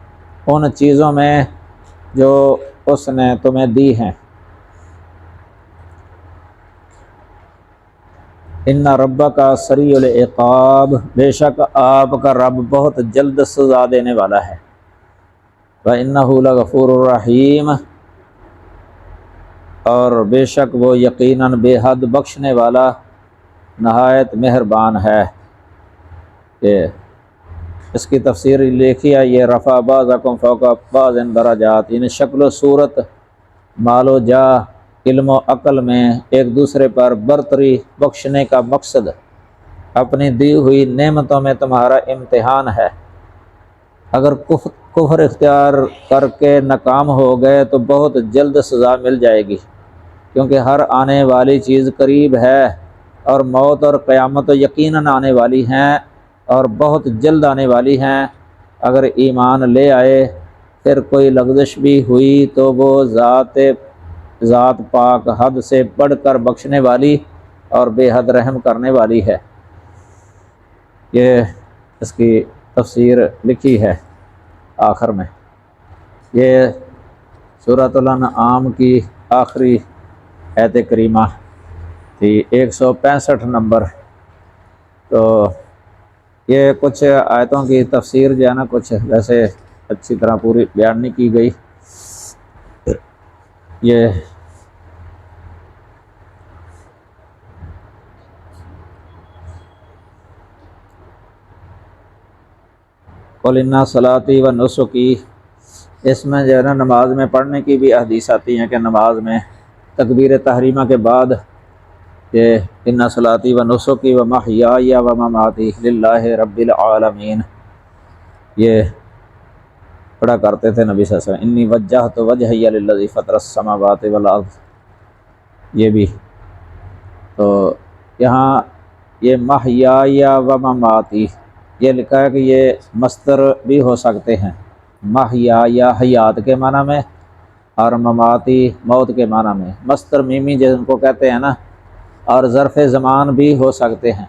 Speaker 1: ان چیزوں میں جو اس نے تمہیں دی ہیں۔ ان ربک سریع العقاب، بے شک آپ کا رب بہت جلد سزا دینے والا ہے، وَإِنَّهُ لَغَفُورٌ الرحیم، اور بے شک وہ یقیناً بے حد بخشنے والا نہایت مہربان ہے۔ کہ اس کی تفسیر لکھی ہے یہ رفع بعضکم فوق بعض درجات، یعنی شکل و صورت، مال و جاہ، علم و عقل میں ایک دوسرے پر برتری بخشنے کا مقصد اپنی دی ہوئی نعمتوں میں تمہارا امتحان ہے۔ اگر کفر اختیار کر کے ناکام ہو گئے تو بہت جلد سزا مل جائے گی، کیونکہ ہر آنے والی چیز قریب ہے، اور موت اور قیامت یقیناً آنے والی ہیں اور بہت جلد آنے والی ہیں۔ اگر ایمان لے آئے پھر کوئی لغزش بھی ہوئی تو وہ ذات پاک حد سے بڑھ کر بخشنے والی اور بے حد رحم کرنے والی ہے۔ یہ اس کی تفسیر لکھی ہے آخر میں۔ یہ سورۃ الانعام کی آخری آیت کریمہ تھی، 165 نمبر۔ تو یہ کچھ آیتوں کی تفسیر جو ہے نا کچھ ویسے اچھی طرح پوری بیان نہیں کی گئی۔ یہ قُلْ إِنَّ صَلَاتِي وَنُسُكِي، اس میں جو ہے نا نماز میں پڑھنے کی بھی احادیث آتی ہیں کہ نماز میں تکبیر تحریمہ کے بعد کہ إِنَّ صَلَاتِي وَنُسُكِي وَمَحْيَايَ وَمَمَاتِي لِلَّهِ رَبِّ الْعَالَمِينَ، یہ پڑھا کرتے تھے نبی صلی اللہ علیہ وسلم، انی وجہت وجہی للذی فطر السماوات والارض۔ یہ بھی تو یہاں یہ محیای و مماتی یہ لکھا ہے کہ یہ مصدر بھی ہو سکتے ہیں، محیای حیات کے معنی میں اور مماتی موت کے معنی میں، مصدر میمی جن کو کہتے ہیں نا، اور ظرف زمان بھی ہو سکتے ہیں،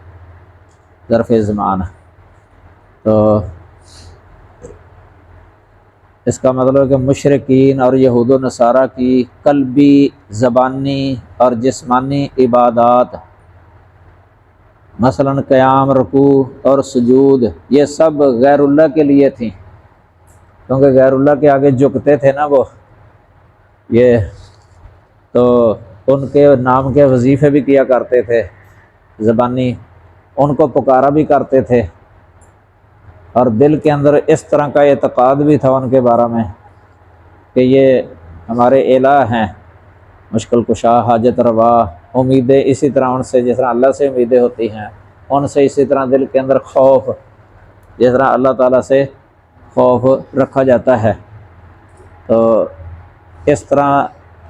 Speaker 1: ظرف زمان۔ تو اس کا مطلب ہے کہ مشرکین اور یہود و نصارہ کی قلبی، زبانی اور جسمانی عبادات، مثلا قیام، رکوع اور سجود، یہ سب غیر اللہ کے لیے تھیں، کیونکہ غیر اللہ کے آگے جھکتے تھے نا وہ، یہ تو ان کے نام کے وظیفے بھی کیا کرتے تھے، زبانی ان کو پکارا بھی کرتے تھے، اور دل کے اندر اس طرح کا اعتقاد بھی تھا ان کے بارے میں کہ یہ ہمارے الہ ہیں، مشکل کشا، حاجت روا، امیدیں اسی طرح ان سے جس طرح اللہ سے امیدیں ہوتی ہیں ان سے، اسی طرح دل کے اندر خوف جس طرح اللہ تعالیٰ سے خوف رکھا جاتا ہے۔ تو اس طرح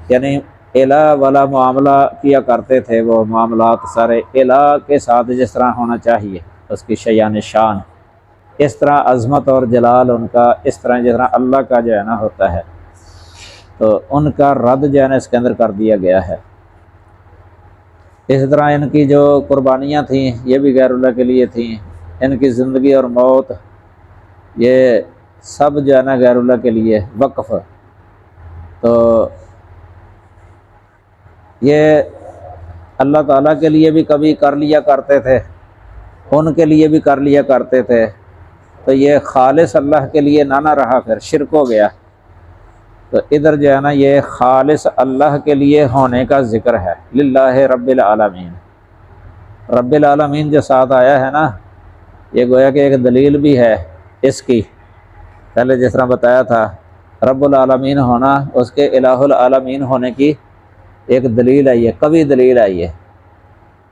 Speaker 1: یعنی الہ والا معاملہ کیا کرتے تھے، وہ معاملات سارے الہ کے ساتھ جس طرح ہونا چاہیے، اس کی شیان شان اس طرح، عظمت اور جلال ان کا اس طرح جس طرح اللہ کا جو ہے نا ہوتا ہے، تو ان کا رد جو ہے نا اس کے اندر کر دیا گیا ہے۔ اس طرح ان کی جو قربانیاں تھیں یہ بھی غیر اللہ کے لیے تھیں، ان کی زندگی اور موت یہ سب جو ہے نا غیر اللہ کے لیے وقف۔ تو یہ اللہ تعالیٰ کے لیے بھی کبھی کر لیا کرتے تھے، ان کے لیے بھی کر لیا کرتے تھے، تو یہ خالص اللہ کے لیے نہ رہا، پھر شرک ہو گیا۔ تو ادھر جو ہے نا یہ خالص اللہ کے لیے ہونے کا ذکر ہے، للہ رب العالمین۔ رب العالمین جو ساتھ آیا ہے نا، یہ گویا کہ ایک دلیل بھی ہے اس کی، پہلے جس طرح بتایا تھا رب العالمین ہونا اس کے الہ العالمین ہونے کی ایک دلیل ہے، یہ کبھی دلیل ہے یہ،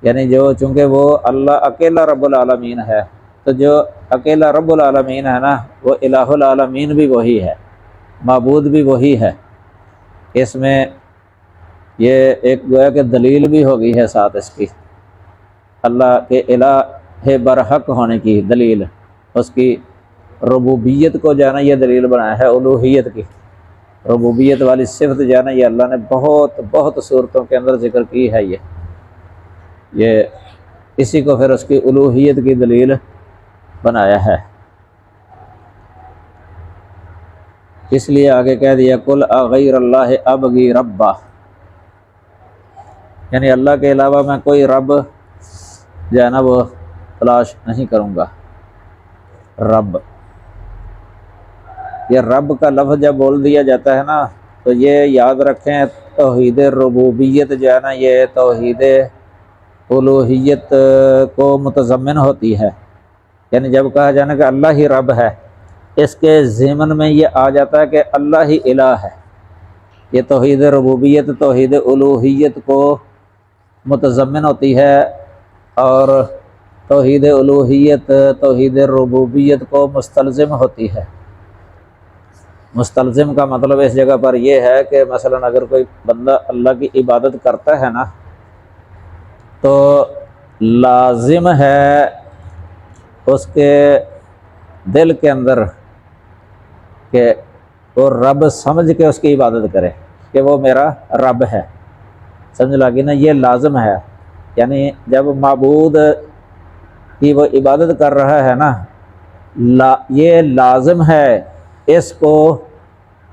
Speaker 1: یعنی جو چونکہ وہ اللہ اکیلا رب العالمین ہے، تو جو اکیلا رب العالمین ہے نا وہ الہ العالمین بھی وہی ہے، معبود بھی وہی ہے۔ اس میں یہ ایک گویا کہ دلیل بھی ہوگی ہے ساتھ اس کی، اللہ کے الہ برحق ہونے کی دلیل، اس کی ربوبیت کو جو ہے نا یہ دلیل بنایا ہے، الوہیت کی ربوبیت والی صفت جو ہے نا یہ اللہ نے بہت بہت صورتوں کے اندر ذکر کی ہے، یہ اسی کو پھر اس کی الوہیت کی دلیل بنایا ہے۔ اس لیے آگے کہہ دیا قل اغیر اللہ ابغی ربا، یعنی اللہ کے علاوہ میں کوئی رب جو ہے نا وہ تلاش نہیں کروں گا۔ رب، یہ رب کا لفظ جب بول دیا جاتا ہے نا تو یہ یاد رکھیں توحید ربوبیت جو ہے نا یہ توحید الوہیت کو متضمن ہوتی ہے، یعنی جب کہا جانا کہ اللہ ہی رب ہے، اس کے ضمن میں یہ آ جاتا ہے کہ اللہ ہی الہ ہے۔ یہ توحید ربوبیت توحید الوہیت کو متضمن ہوتی ہے، اور توحید الوہیت توحید ربوبیت کو مستلزم ہوتی ہے۔ مستلزم کا مطلب اس جگہ پر یہ ہے کہ مثلا اگر کوئی بندہ اللہ کی عبادت کرتا ہے نا تو لازم ہے اس کے دل کے اندر کہ وہ رب سمجھ کے اس کی عبادت کرے کہ وہ میرا رب ہے، سمجھ لگی نا، یہ لازم ہے۔ یعنی جب معبود کی وہ عبادت کر رہا ہے نا، یہ لازم ہے اس کو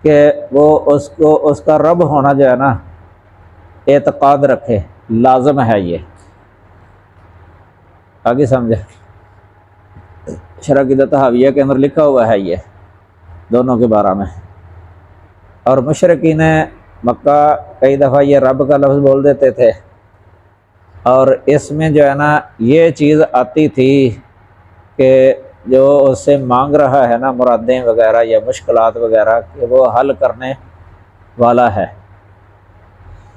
Speaker 1: کہ وہ اس کا رب ہونا جو ہے نا اعتقاد رکھے، لازم ہے یہ۔ آگے سمجھے، شرح عقیدہ طحاویہ کے اندر لکھا ہوا ہے یہ دونوں کے بارے میں۔ اور مشرکین مکہ کئی دفعہ یہ رب کا لفظ بول دیتے تھے، اور اس میں جو ہے نا یہ چیز آتی تھی کہ جو اس سے مانگ رہا ہے نا مرادیں وغیرہ یا مشکلات وغیرہ کہ وہ حل کرنے والا ہے۔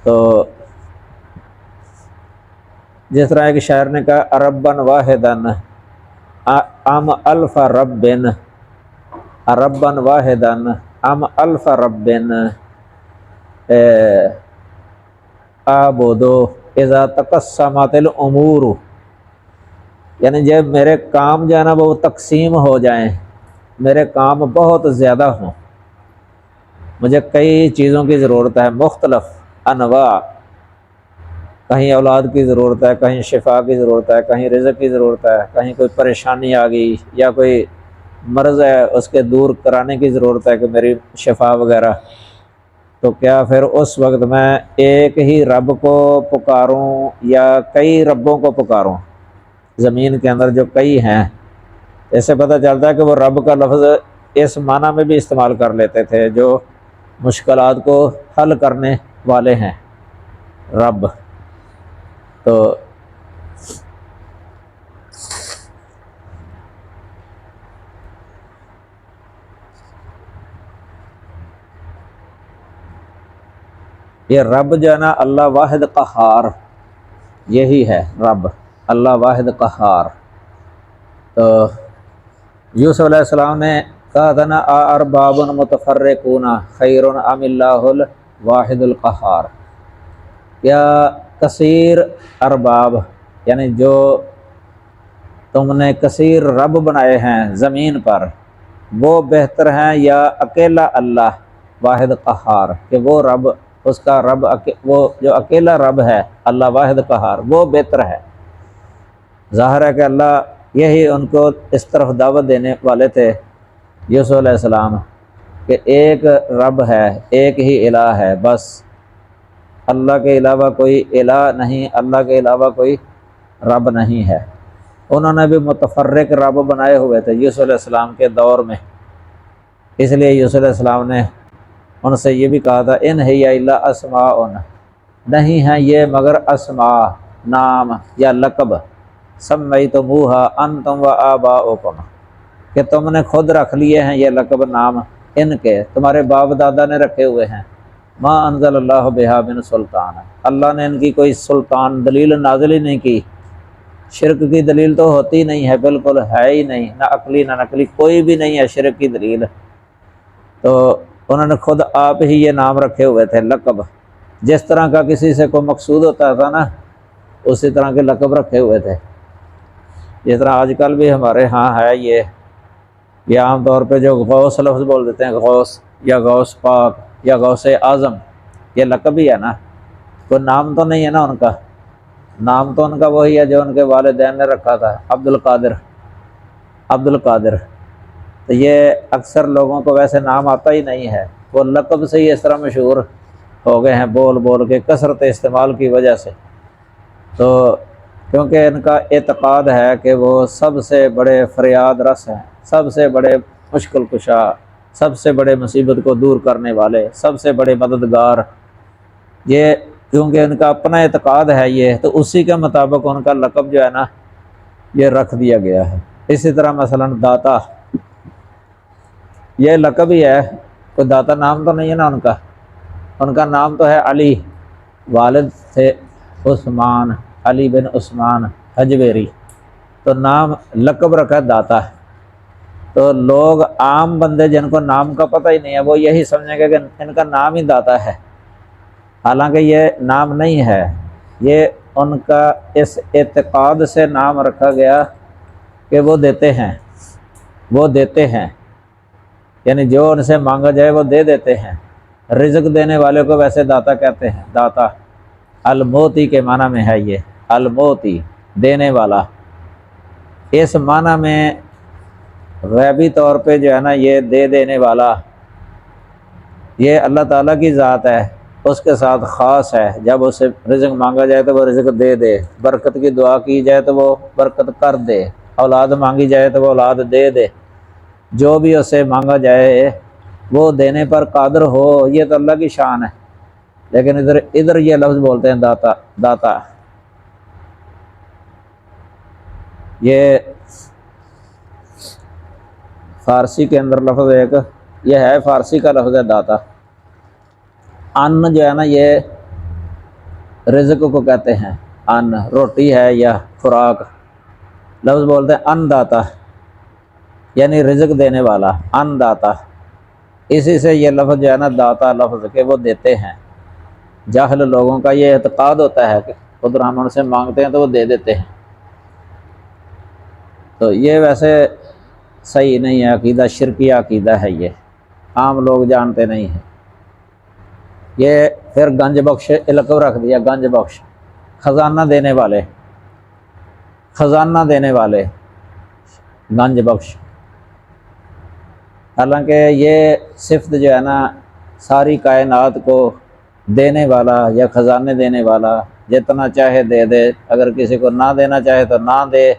Speaker 1: تو جس طرح ایک شاعر نے کہا ربًا واحدًا ام الف رب، ربًا واحدًا ام الف رب اعبدو اذا تقسمت الامور، یعنی جب میرے کام جو ہے نا وہ تقسیم ہو جائیں، میرے کام بہت زیادہ ہوں، مجھے کئی چیزوں کی ضرورت ہے، مختلف انواع، کہیں اولاد کی ضرورت ہے، کہیں شفا کی ضرورت ہے، کہیں رزق کی ضرورت ہے، کہیں کوئی پریشانی آ گئی یا کوئی مرض ہے اس کے دور کرانے کی ضرورت ہے کہ میری شفا وغیرہ، تو کیا پھر اس وقت میں ایک ہی رب کو پکاروں یا کئی ربوں کو پکاروں؟ زمین کے اندر جو کئی ہیں، ایسے پتہ چلتا ہے کہ وہ رب کا لفظ اس معنی میں بھی استعمال کر لیتے تھے جو مشکلات کو حل کرنے والے ہیں، رب۔ تو یہ رب جو ہے نا اللہ واحد قہار، یہی ہے رب، اللہ واحد قہار۔ تو یوسف علیہ السلام نے کہا تھا نا ارباب متفرقون خیر ام اللہ الواحد القہار، کیا کثیر ارباب یعنی جو تم نے کثیر رب بنائے ہیں زمین پر وہ بہتر ہیں یا اکیلا اللہ واحد قہار، کہ وہ رب، اس کا رب وہ جو اکیلا رب ہے اللہ واحد قہار وہ بہتر ہے۔ ظاہر ہے کہ اللہ یہی ان کو اس طرف دعوت دینے والے تھے یوسف علیہ السلام، کہ ایک رب ہے، ایک ہی الہ ہے، بس اللہ کے علاوہ کوئی الہ نہیں، اللہ کے علاوہ کوئی رب نہیں ہے۔ انہوں نے بھی متفرق رب بنائے ہوئے تھے یوسف علیہ السلام کے دور میں، اس لیے یوسف علیہ السلام نے ان سے یہ بھی کہا تھا ان ہی الا اسماء، نہیں ہیں یہ مگر اسماء نام یا لقب، سمیتموہا انتم و آباؤکم، کہ تم نے خود رکھ لیے ہیں یہ لقب نام، ان کے تمہارے باپ دادا نے رکھے ہوئے ہیں، ما انزل اللہ بہا من سلطان، اللہ نے ان کی کوئی سلطان دلیل نازل ہی نہیں کی، شرک کی دلیل تو ہوتی نہیں ہے، بالکل ہے ہی نہیں، نہ عقلی نہ نقلی کوئی بھی نہیں ہے شرک کی دلیل، تو انہوں نے خود آپ ہی یہ نام رکھے ہوئے تھے لقب، جس طرح کا کسی سے کوئی مقصود ہوتا تھا نا اسی طرح کے لقب رکھے ہوئے تھے۔ جس طرح آج کل بھی ہمارے ہاں ہے یہ عام طور پہ جو غوث لفظ بول دیتے ہیں، غوث یا غوث پاک یا غوث اعظم، یہ لقب ہی ہے نا، کوئی نام تو نہیں ہے نا ان کا، نام تو ان کا وہی ہے جو ان کے والدین نے رکھا تھا، عبد القادر، عبد القادر۔ تو یہ اکثر لوگوں کو ویسے نام آتا ہی نہیں ہے، وہ لقب سے ہی اس طرح مشہور ہو گئے ہیں بول بول کے کثرت استعمال کی وجہ سے۔ تو کیونکہ ان کا اعتقاد ہے کہ وہ سب سے بڑے فریاد رس ہیں، سب سے بڑے مشکل کشا، سب سے بڑے مصیبت کو دور کرنے والے، سب سے بڑے مددگار، یہ کیونکہ ان کا اپنا اعتقاد ہے یہ، تو اسی کے مطابق ان کا لقب جو ہے نا یہ رکھ دیا گیا ہے۔ اسی طرح مثلا داتا، یہ لقب ہی ہے، کوئی داتا نام تو نہیں ہے نا ان کا نام تو ہے علی، والد تھے عثمان، علی بن عثمان حجویری، تو نام لقب رکھا داتا۔ تو لوگ عام بندے جن کو نام کا پتہ ہی نہیں ہے وہ یہی سمجھیں گے کہ ان کا نام ہی داتا ہے، حالانکہ یہ نام نہیں ہے، یہ ان کا اس اعتقاد سے نام رکھا گیا کہ وہ دیتے ہیں، وہ دیتے ہیں، یعنی جو ان سے مانگا جائے وہ دے دیتے ہیں۔ رزق دینے والے کو ویسے داتا کہتے ہیں، داتا الموتی کے معنی میں ہے، یہ الموتی دینے والا، اس معنی میں غیبی طور پہ جو ہے نا یہ دے دینے والا، یہ اللہ تعالیٰ کی ذات ہے، اس کے ساتھ خاص ہے، جب اسے رزق مانگا جائے تو وہ رزق دے دے، برکت کی دعا کی جائے تو وہ برکت کر دے، اولاد مانگی جائے تو وہ اولاد دے دے، جو بھی اسے مانگا جائے وہ دینے پر قادر ہو، یہ تو اللہ کی شان ہے۔ لیکن ادھر یہ لفظ بولتے ہیں داتا، داتا، یہ فارسی کے اندر لفظ ایک یہ ہے، فارسی کا لفظ ہے داتا۔ ان جو ہے نا یہ رزق کو کہتے ہیں، ان روٹی ہے یا خوراک، لفظ بولتے ہیں ان داتا، یعنی رزق دینے والا، ان داتا، اسی سے یہ لفظ جو ہے نا داتا لفظ کہ وہ دیتے ہیں۔ جاہل لوگوں کا یہ اعتقاد ہوتا ہے کہ خود رحمان سے مانگتے ہیں تو وہ دے دیتے ہیں، تو یہ ویسے صحیح نہیں ہے عقیدہ، شرکی عقیدہ ہے، یہ عام لوگ جانتے نہیں ہیں۔ یہ پھر گنج بخش لقب رکھ دیا، گنج بخش، خزانہ دینے والے، خزانہ دینے والے، گنج بخش، حالانکہ یہ صفت جو ہے نا ساری کائنات کو دینے والا یا خزانے دینے والا، جتنا چاہے دے دے، اگر کسی کو نہ دینا چاہے تو نہ دے،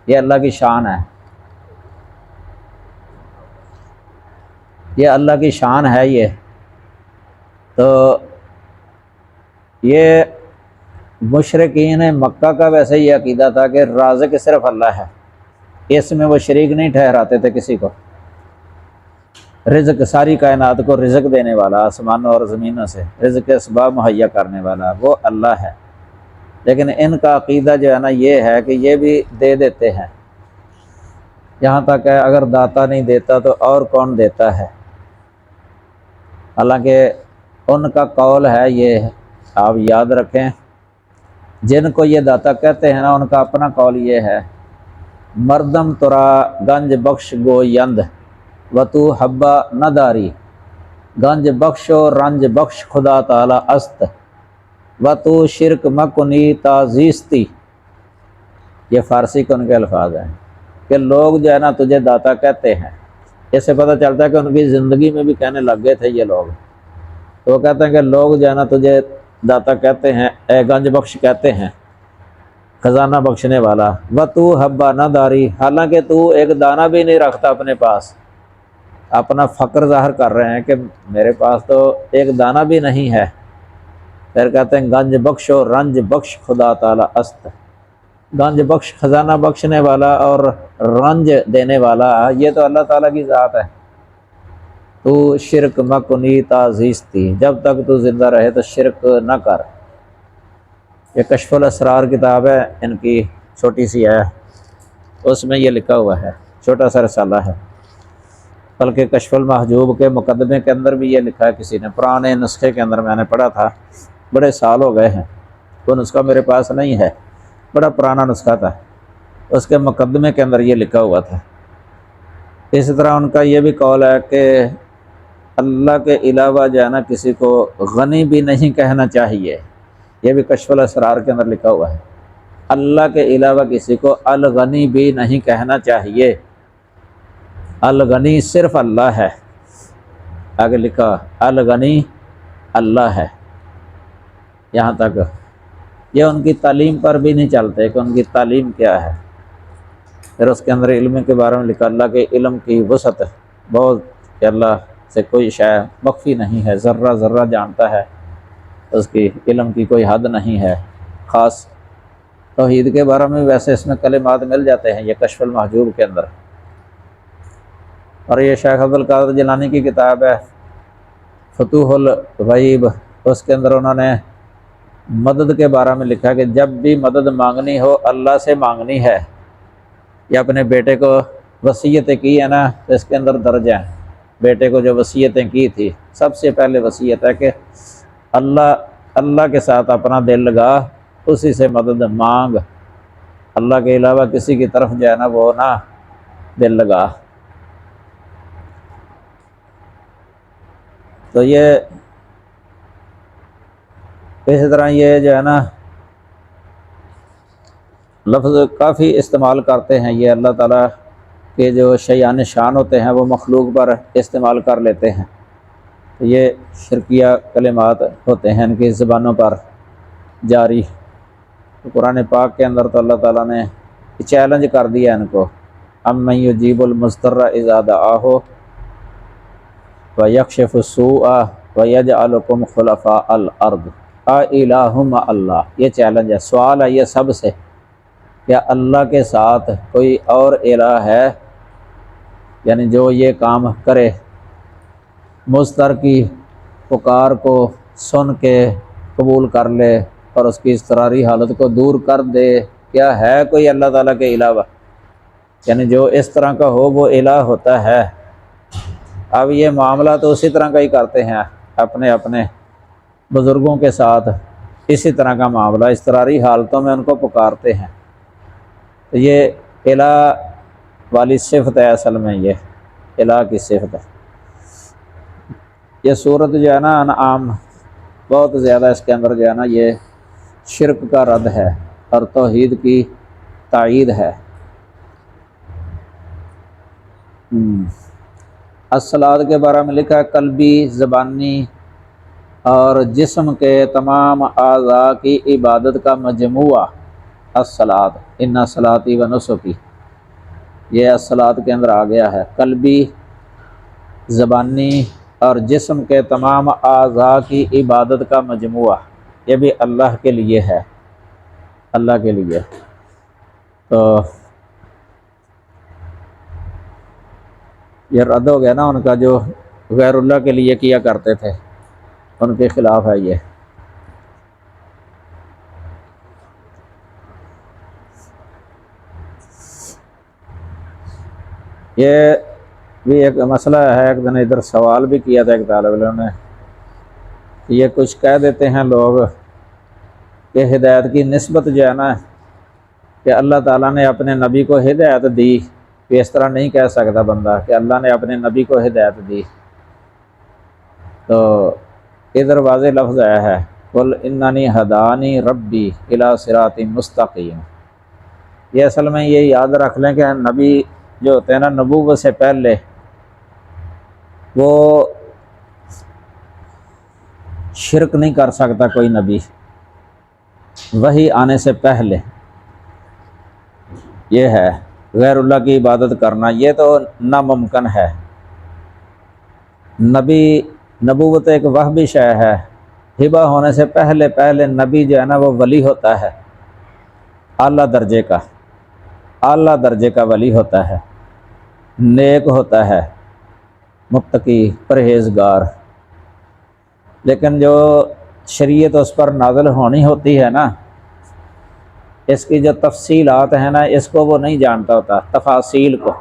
Speaker 1: یہ اللہ کی شان ہے، یہ اللہ کی شان ہے۔ یہ تو یہ مشرکین مکہ کا ویسے یہ عقیدہ تھا کہ رازق صرف اللہ ہے، اس میں وہ شریک نہیں ٹھہراتے تھے کسی کو۔ رزق ساری کائنات کو رزق دینے والا، آسمانوں اور زمینوں سے رزق کے اسباب مہیا کرنے والا وہ اللہ ہے۔ لیکن ان کا عقیدہ جو ہے نا یہ ہے کہ یہ بھی دے دیتے ہیں، یہاں تک ہے اگر داتا نہیں دیتا تو اور کون دیتا ہے۔ حالانکہ ان کا قول ہے یہ، آپ یاد رکھیں، جن کو یہ داتا کہتے ہیں نا ان کا اپنا قول یہ ہے، مردم ترا گنج بخش گو یند و تو حبا نہ داری، گنج بخش و رنج بخش خدا تعالی است و تو شرک مکنی تازیستی۔ یہ فارسی کے ان کے الفاظ ہیں کہ لوگ جو ہے نا تجھے داتا کہتے ہیں، اس سے پتہ چلتا ہے کہ ان کی زندگی میں بھی کہنے لگ گئے تھے یہ لوگ۔ تو وہ کہتے ہیں کہ لوگ جو ہے نا تجھے داتا کہتے ہیں، اے گنج بخش کہتے ہیں، خزانہ بخشنے والا، و تو حبا نہ داری، حالانکہ تو ایک دانہ بھی نہیں رکھتا اپنے پاس، اپنا فقر ظاہر کر رہے ہیں کہ میرے پاس تو ایک دانہ بھی نہیں ہے۔ پھر کہتے ہیں گنج بخش و رنج بخش خدا تعالی است، گنج بخش خزانہ بخشنے والا اور رنج دینے والا یہ تو اللہ تعالیٰ کی ذات ہے۔ تو شرک مکنی تعزیستی، جب تک تو زندہ رہے تو شرک نہ کر۔ یہ کشف الاسرار کتاب ہے ان کی، چھوٹی سی ہے، اس میں یہ لکھا ہوا ہے، چھوٹا سا رسالہ ہے۔ بلکہ کشف المحجوب کے مقدمے کے اندر بھی یہ لکھا ہے کسی نے، پرانے نسخے کے اندر میں نے پڑھا تھا، بڑے سال ہو گئے ہیں، وہ نسخہ میرے پاس نہیں ہے، بڑا پرانا نسخہ تھا، اس کے مقدمے کے اندر یہ لکھا ہوا تھا۔ اسی طرح ان کا یہ بھی قول ہے کہ اللہ کے علاوہ جو ہے نا کسی کو غنی بھی نہیں کہنا چاہیے، یہ بھی کشف الاسرار کے اندر لکھا ہوا ہے، اللہ کے علاوہ کسی کو الغنی بھی نہیں کہنا چاہیے، الغنی صرف اللہ ہے۔ آگے لکھا الغنی اللہ ہے، یہاں تک۔ یہ ان کی تعلیم پر بھی نہیں چلتے کہ ان کی تعلیم کیا ہے۔ پھر اس کے اندر علم کے بارے میں لکھا اللہ کے علم کی وسعت بہت، کہ اللہ سے کوئی شے مخفی نہیں ہے، ذرہ ذرہ جانتا ہے، اس کی علم کی کوئی حد نہیں ہے۔ خاص توحید کے بارے میں ویسے اس میں کلمات مل جاتے ہیں یہ کشف المحجوب کے اندر۔ اور یہ شیخ عبدالقادر جیلانی کی کتاب ہے فتوح الغیب، اس کے اندر انہوں نے مدد کے بارے میں لکھا کہ جب بھی مدد مانگنی ہو اللہ سے مانگنی ہے۔ یا اپنے بیٹے کو وصیتیں کی ہے نا، تو اس کے اندر درج ہیں، بیٹے کو جو وصیتیں کی تھی، سب سے پہلے وصیت ہے کہ اللہ کے ساتھ اپنا دل لگا، اسی سے مدد مانگ، اللہ کے علاوہ کسی کی طرف جو ہے نا وہ نہ دل لگا۔ تو یہ اسی طرح یہ جو ہے نا لفظ کافی استعمال کرتے ہیں یہ، اللہ تعالیٰ کے جو شیان شان ہوتے ہیں وہ مخلوق پر استعمال کر لیتے ہیں، تو یہ شرکیہ کلمات ہوتے ہیں ان کی زبانوں پر جاری۔ تو قرآن پاک کے اندر تو اللہ تعالیٰ نے چیلنج کر دیا ان کو، امن یجیب المضطر اذا دعاہ ویکشف السوء ویجعلکم خلفاء الارض االہ مع اللہ۔ یہ چیلنج ہے، سوال ہے یہ سب سے، کیا اللہ کے ساتھ کوئی اور الہ ہے، یعنی جو یہ کام کرے، مضطر کی پکار کو سن کے قبول کر لے اور اس کی اضطراری حالت کو دور کر دے، کیا ہے کوئی اللہ تعالیٰ کے علاوہ؟ یعنی جو اس طرح کا ہو وہ الہ ہوتا ہے۔ اب یہ معاملہ تو اسی طرح کا ہی کرتے ہیں، اپنے اپنے بزرگوں کے ساتھ اسی طرح کا معاملہ، اضطراری حالتوں میں ان کو پکارتے ہیں۔ تو یہ الہ والی صفت ہے، اصل میں یہ الہ کی صفت ہے۔ یہ صورت جو ہے نا انعام بہت زیادہ اس کے اندر جو ہے نا یہ شرک کا رد ہے اور توحید کی تائید ہے۔ الصلاۃ کے بارے میں لکھا ہے قلبی، زبانی اور جسم کے تمام اعضاء کی عبادت کا مجموعہ الصلاۃ، ان صلاتی و نسکی، یہ الصلاۃ کے اندر آ گیا ہے۔ قلبی، زبانی اور جسم کے تمام اعضاء کی عبادت کا مجموعہ، یہ بھی اللہ کے لیے ہے، اللہ کے لیے۔ تو یہ رد ہو گیا نا ان کا، جو غیر اللہ کے لیے کیا کرتے تھے، ان کے خلاف ہے یہ۔ یہ بھی ایک مسئلہ ہے، ایک دن ادھر سوال بھی کیا تھا ایک طالب علم نے، یہ کچھ کہہ دیتے ہیں لوگ کہ ہدایت کی نسبت جو ہے نا کہ اللہ تعالیٰ نے اپنے نبی کو ہدایت دی، کہ اس طرح نہیں کہہ سکتا بندہ کہ اللہ نے اپنے نبی کو ہدایت دی۔ تو ادھر واضح لفظ آیا ہے قل اننی ہدانی ربی الی صراط مستقیم۔ یہ اصل میں یہ یاد رکھ لیں کہ نبی جو ہوتے ہیں نا، نبوت سے پہلے وہ شرک نہیں کر سکتا کوئی نبی، وحی آنے سے پہلے۔ یہ ہے غیر اللہ کی عبادت کرنا، یہ تو ناممکن ہے۔ نبی نبوت ایک وہبی شے ہے، ہبہ ہونے سے پہلے نبی جو ہے نا وہ ولی ہوتا ہے، اعلیٰ درجے کا ولی ہوتا ہے، نیک ہوتا ہے، متقی پرہیزگار۔ لیکن جو شریعت اس پر نازل ہونی ہوتی ہے نا، اس کی جو تفصیلات ہیں نا، اس کو وہ نہیں جانتا ہوتا، تفاصیل کو۔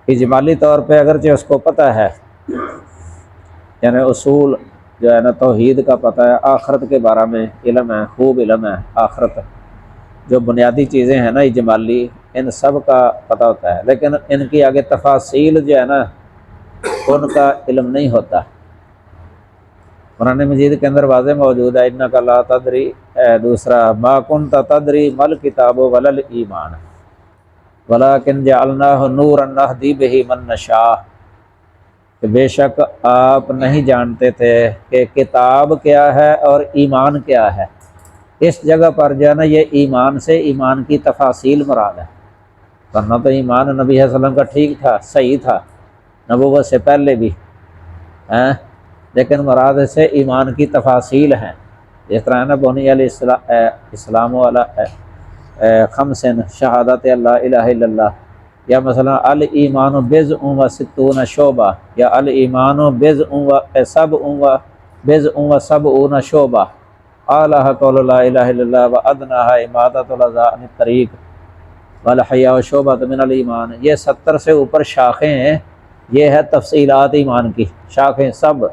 Speaker 1: اجمالی طور پہ اگرچہ اس کو پتہ ہے، یعنی اصول جو ہے نا توحید کا پتہ ہے، آخرت کے بارے میں علم ہے، خوب علم ہے، آخرت جو بنیادی چیزیں ہیں نا اجمالی، ان سب کا پتہ ہوتا ہے، لیکن ان کی آگے تفاصیل جو ہے نا ان کا علم نہیں ہوتا۔ قرآن مجید کے اندر واضح موجود ہے انک لا تدری، دوسرا ما کنت تدری مل کتاب ولا الایمان ولکن جعلناہ نورا نہدی بہ من نشاء، کہ بے شک آپ نہیں جانتے تھے کہ کتاب کیا ہے اور ایمان کیا ہے۔ اس جگہ پر جو ہے نا یہ ایمان سے ایمان کی تفاصیل مراد ہے، ورنہ تو ایمان نبی صلی اللہ علیہ وسلم کا ٹھیک تھا، صحیح تھا نبوت سے پہلے بھی ہیں، لیکن مراد سے ایمان کی تفاصیل ہیں۔ جس طرح ہے نا بنی علیہ السلام والا خمس شہادت اللہ الہ الا اللہ، یا مثلا الایمان بضع و ستون شعبہ، یا الایمان بضع و سبعون شعبہ، اعلیٰ قول لا الہ الا اللہ و ادناہا اماطۃ الاذی عن الطریق والحیاء شعبۃ من الایمان۔ یہ 70 سے اوپر شاخیں ہیں، یہ ہے تفصیلات ایمان کی شاخیں سب۔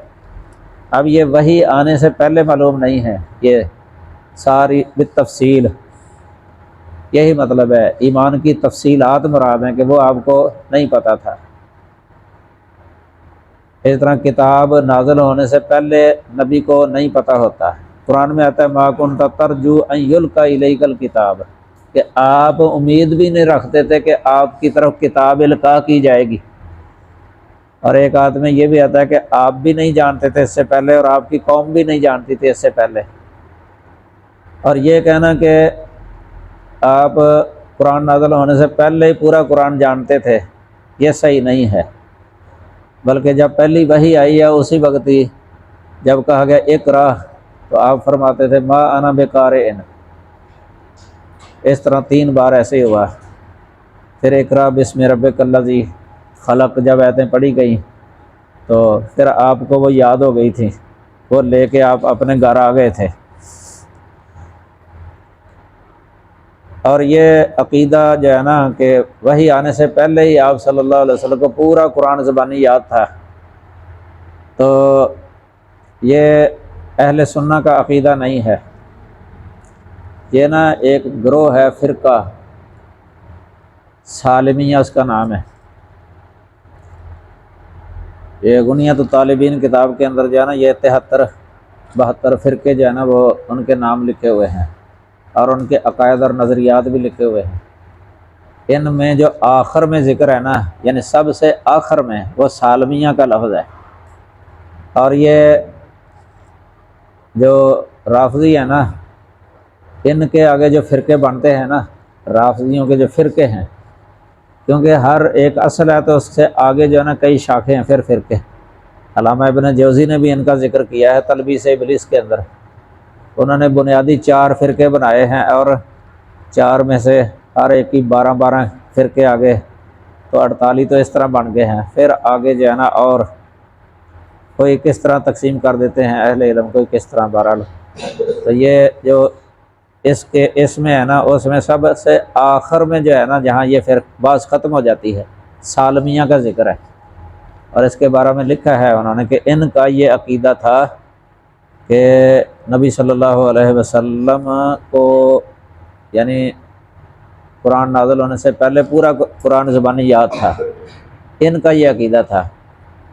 Speaker 1: اب یہ وحی آنے سے پہلے معلوم نہیں ہے، یہ ساری بالتفصیل، یہی مطلب ہے، ایمان کی تفصیلات مراد ہیں کہ وہ آپ کو نہیں پتہ تھا۔ اس طرح کتاب نازل ہونے سے پہلے نبی کو نہیں پتہ ہوتا۔ قرآن میں آتا ہے ما کنت ترجو ان یلقی الیک الکتاب، کہ آپ امید بھی نہیں رکھتے تھے کہ آپ کی طرف کتاب القاء کی جائے گی۔ اور ایک آیت میں یہ بھی آتا ہے کہ آپ بھی نہیں جانتے تھے اس سے پہلے، اور آپ کی قوم بھی نہیں جانتی تھی اس سے پہلے۔ اور یہ کہنا کہ آپ قرآن نازل ہونے سے پہلے ہی پورا قرآن جانتے تھے، یہ صحیح نہیں ہے، بلکہ جب پہلی وحی آئی ہے اسی وقت ہی جب کہا گیا اقرا، تو آپ فرماتے تھے ما انا بقارئ، اس طرح 3 بار ایسے ہی ہوا۔ پھر اقرا بسم ربک الذی خلق جب آیتیں پڑھی گئیں تو پھر آپ کو وہ یاد ہو گئی تھی، وہ لے کے آپ اپنے گھر آ گئے تھے۔ اور یہ عقیدہ جو ہے نا کہ وحی آنے سے پہلے ہی آپ صلی اللہ علیہ وسلم کو پورا قرآن زبانی یاد تھا، تو یہ اہل سنہ کا عقیدہ نہیں ہے۔ یہ نا ایک گروہ ہے، فرقہ سالمیہ اس کا نام ہے۔ یہ غنیۃ الطالبین کتاب کے اندر جو ہے نا یہ 73-72 فرقے جو ہے نا وہ ان کے نام لکھے ہوئے ہیں، اور ان کے عقائد اور نظریات بھی لکھے ہوئے ہیں۔ ان میں جو آخر میں ذکر ہے نا، یعنی سب سے آخر میں، وہ سالمیہ کا لفظ ہے۔ اور یہ جو رافضی ہے نا، ان کے آگے جو فرقے بنتے ہیں نا، رافضیوں کے جو فرقے ہیں، کیونکہ ہر ایک اصل ہے تو اس سے آگے جو ہے نا کئی شاخیں ہیں، پھر فرقے۔ علامہ ابن جوزی نے بھی ان کا ذکر کیا ہے تلبیس ابلیس کے اندر، انہوں نے بنیادی 4 فرقے بنائے ہیں، اور 4 میں سے ہر ایک کی 12 فرقے آگے تو 48 تو اس طرح بن گئے ہیں۔ پھر آگے جو ہے نا اور کوئی کس طرح تقسیم کر دیتے ہیں اہل علم، کوئی کس طرح، بہرحال تو یہ جو اس میں ہے نا، اس میں سب سے آخر میں جو ہے نا جہاں یہ پھر بعض ختم ہو جاتی ہے، سالمیہ کا ذکر ہے، اور اس کے بارے میں لکھا ہے انہوں نے کہ ان کا یہ عقیدہ تھا کہ نبی صلی اللہ علیہ وسلم کو یعنی قرآن نازل ہونے سے پہلے پورا قرآن زبانی یاد تھا، ان کا یہ عقیدہ تھا،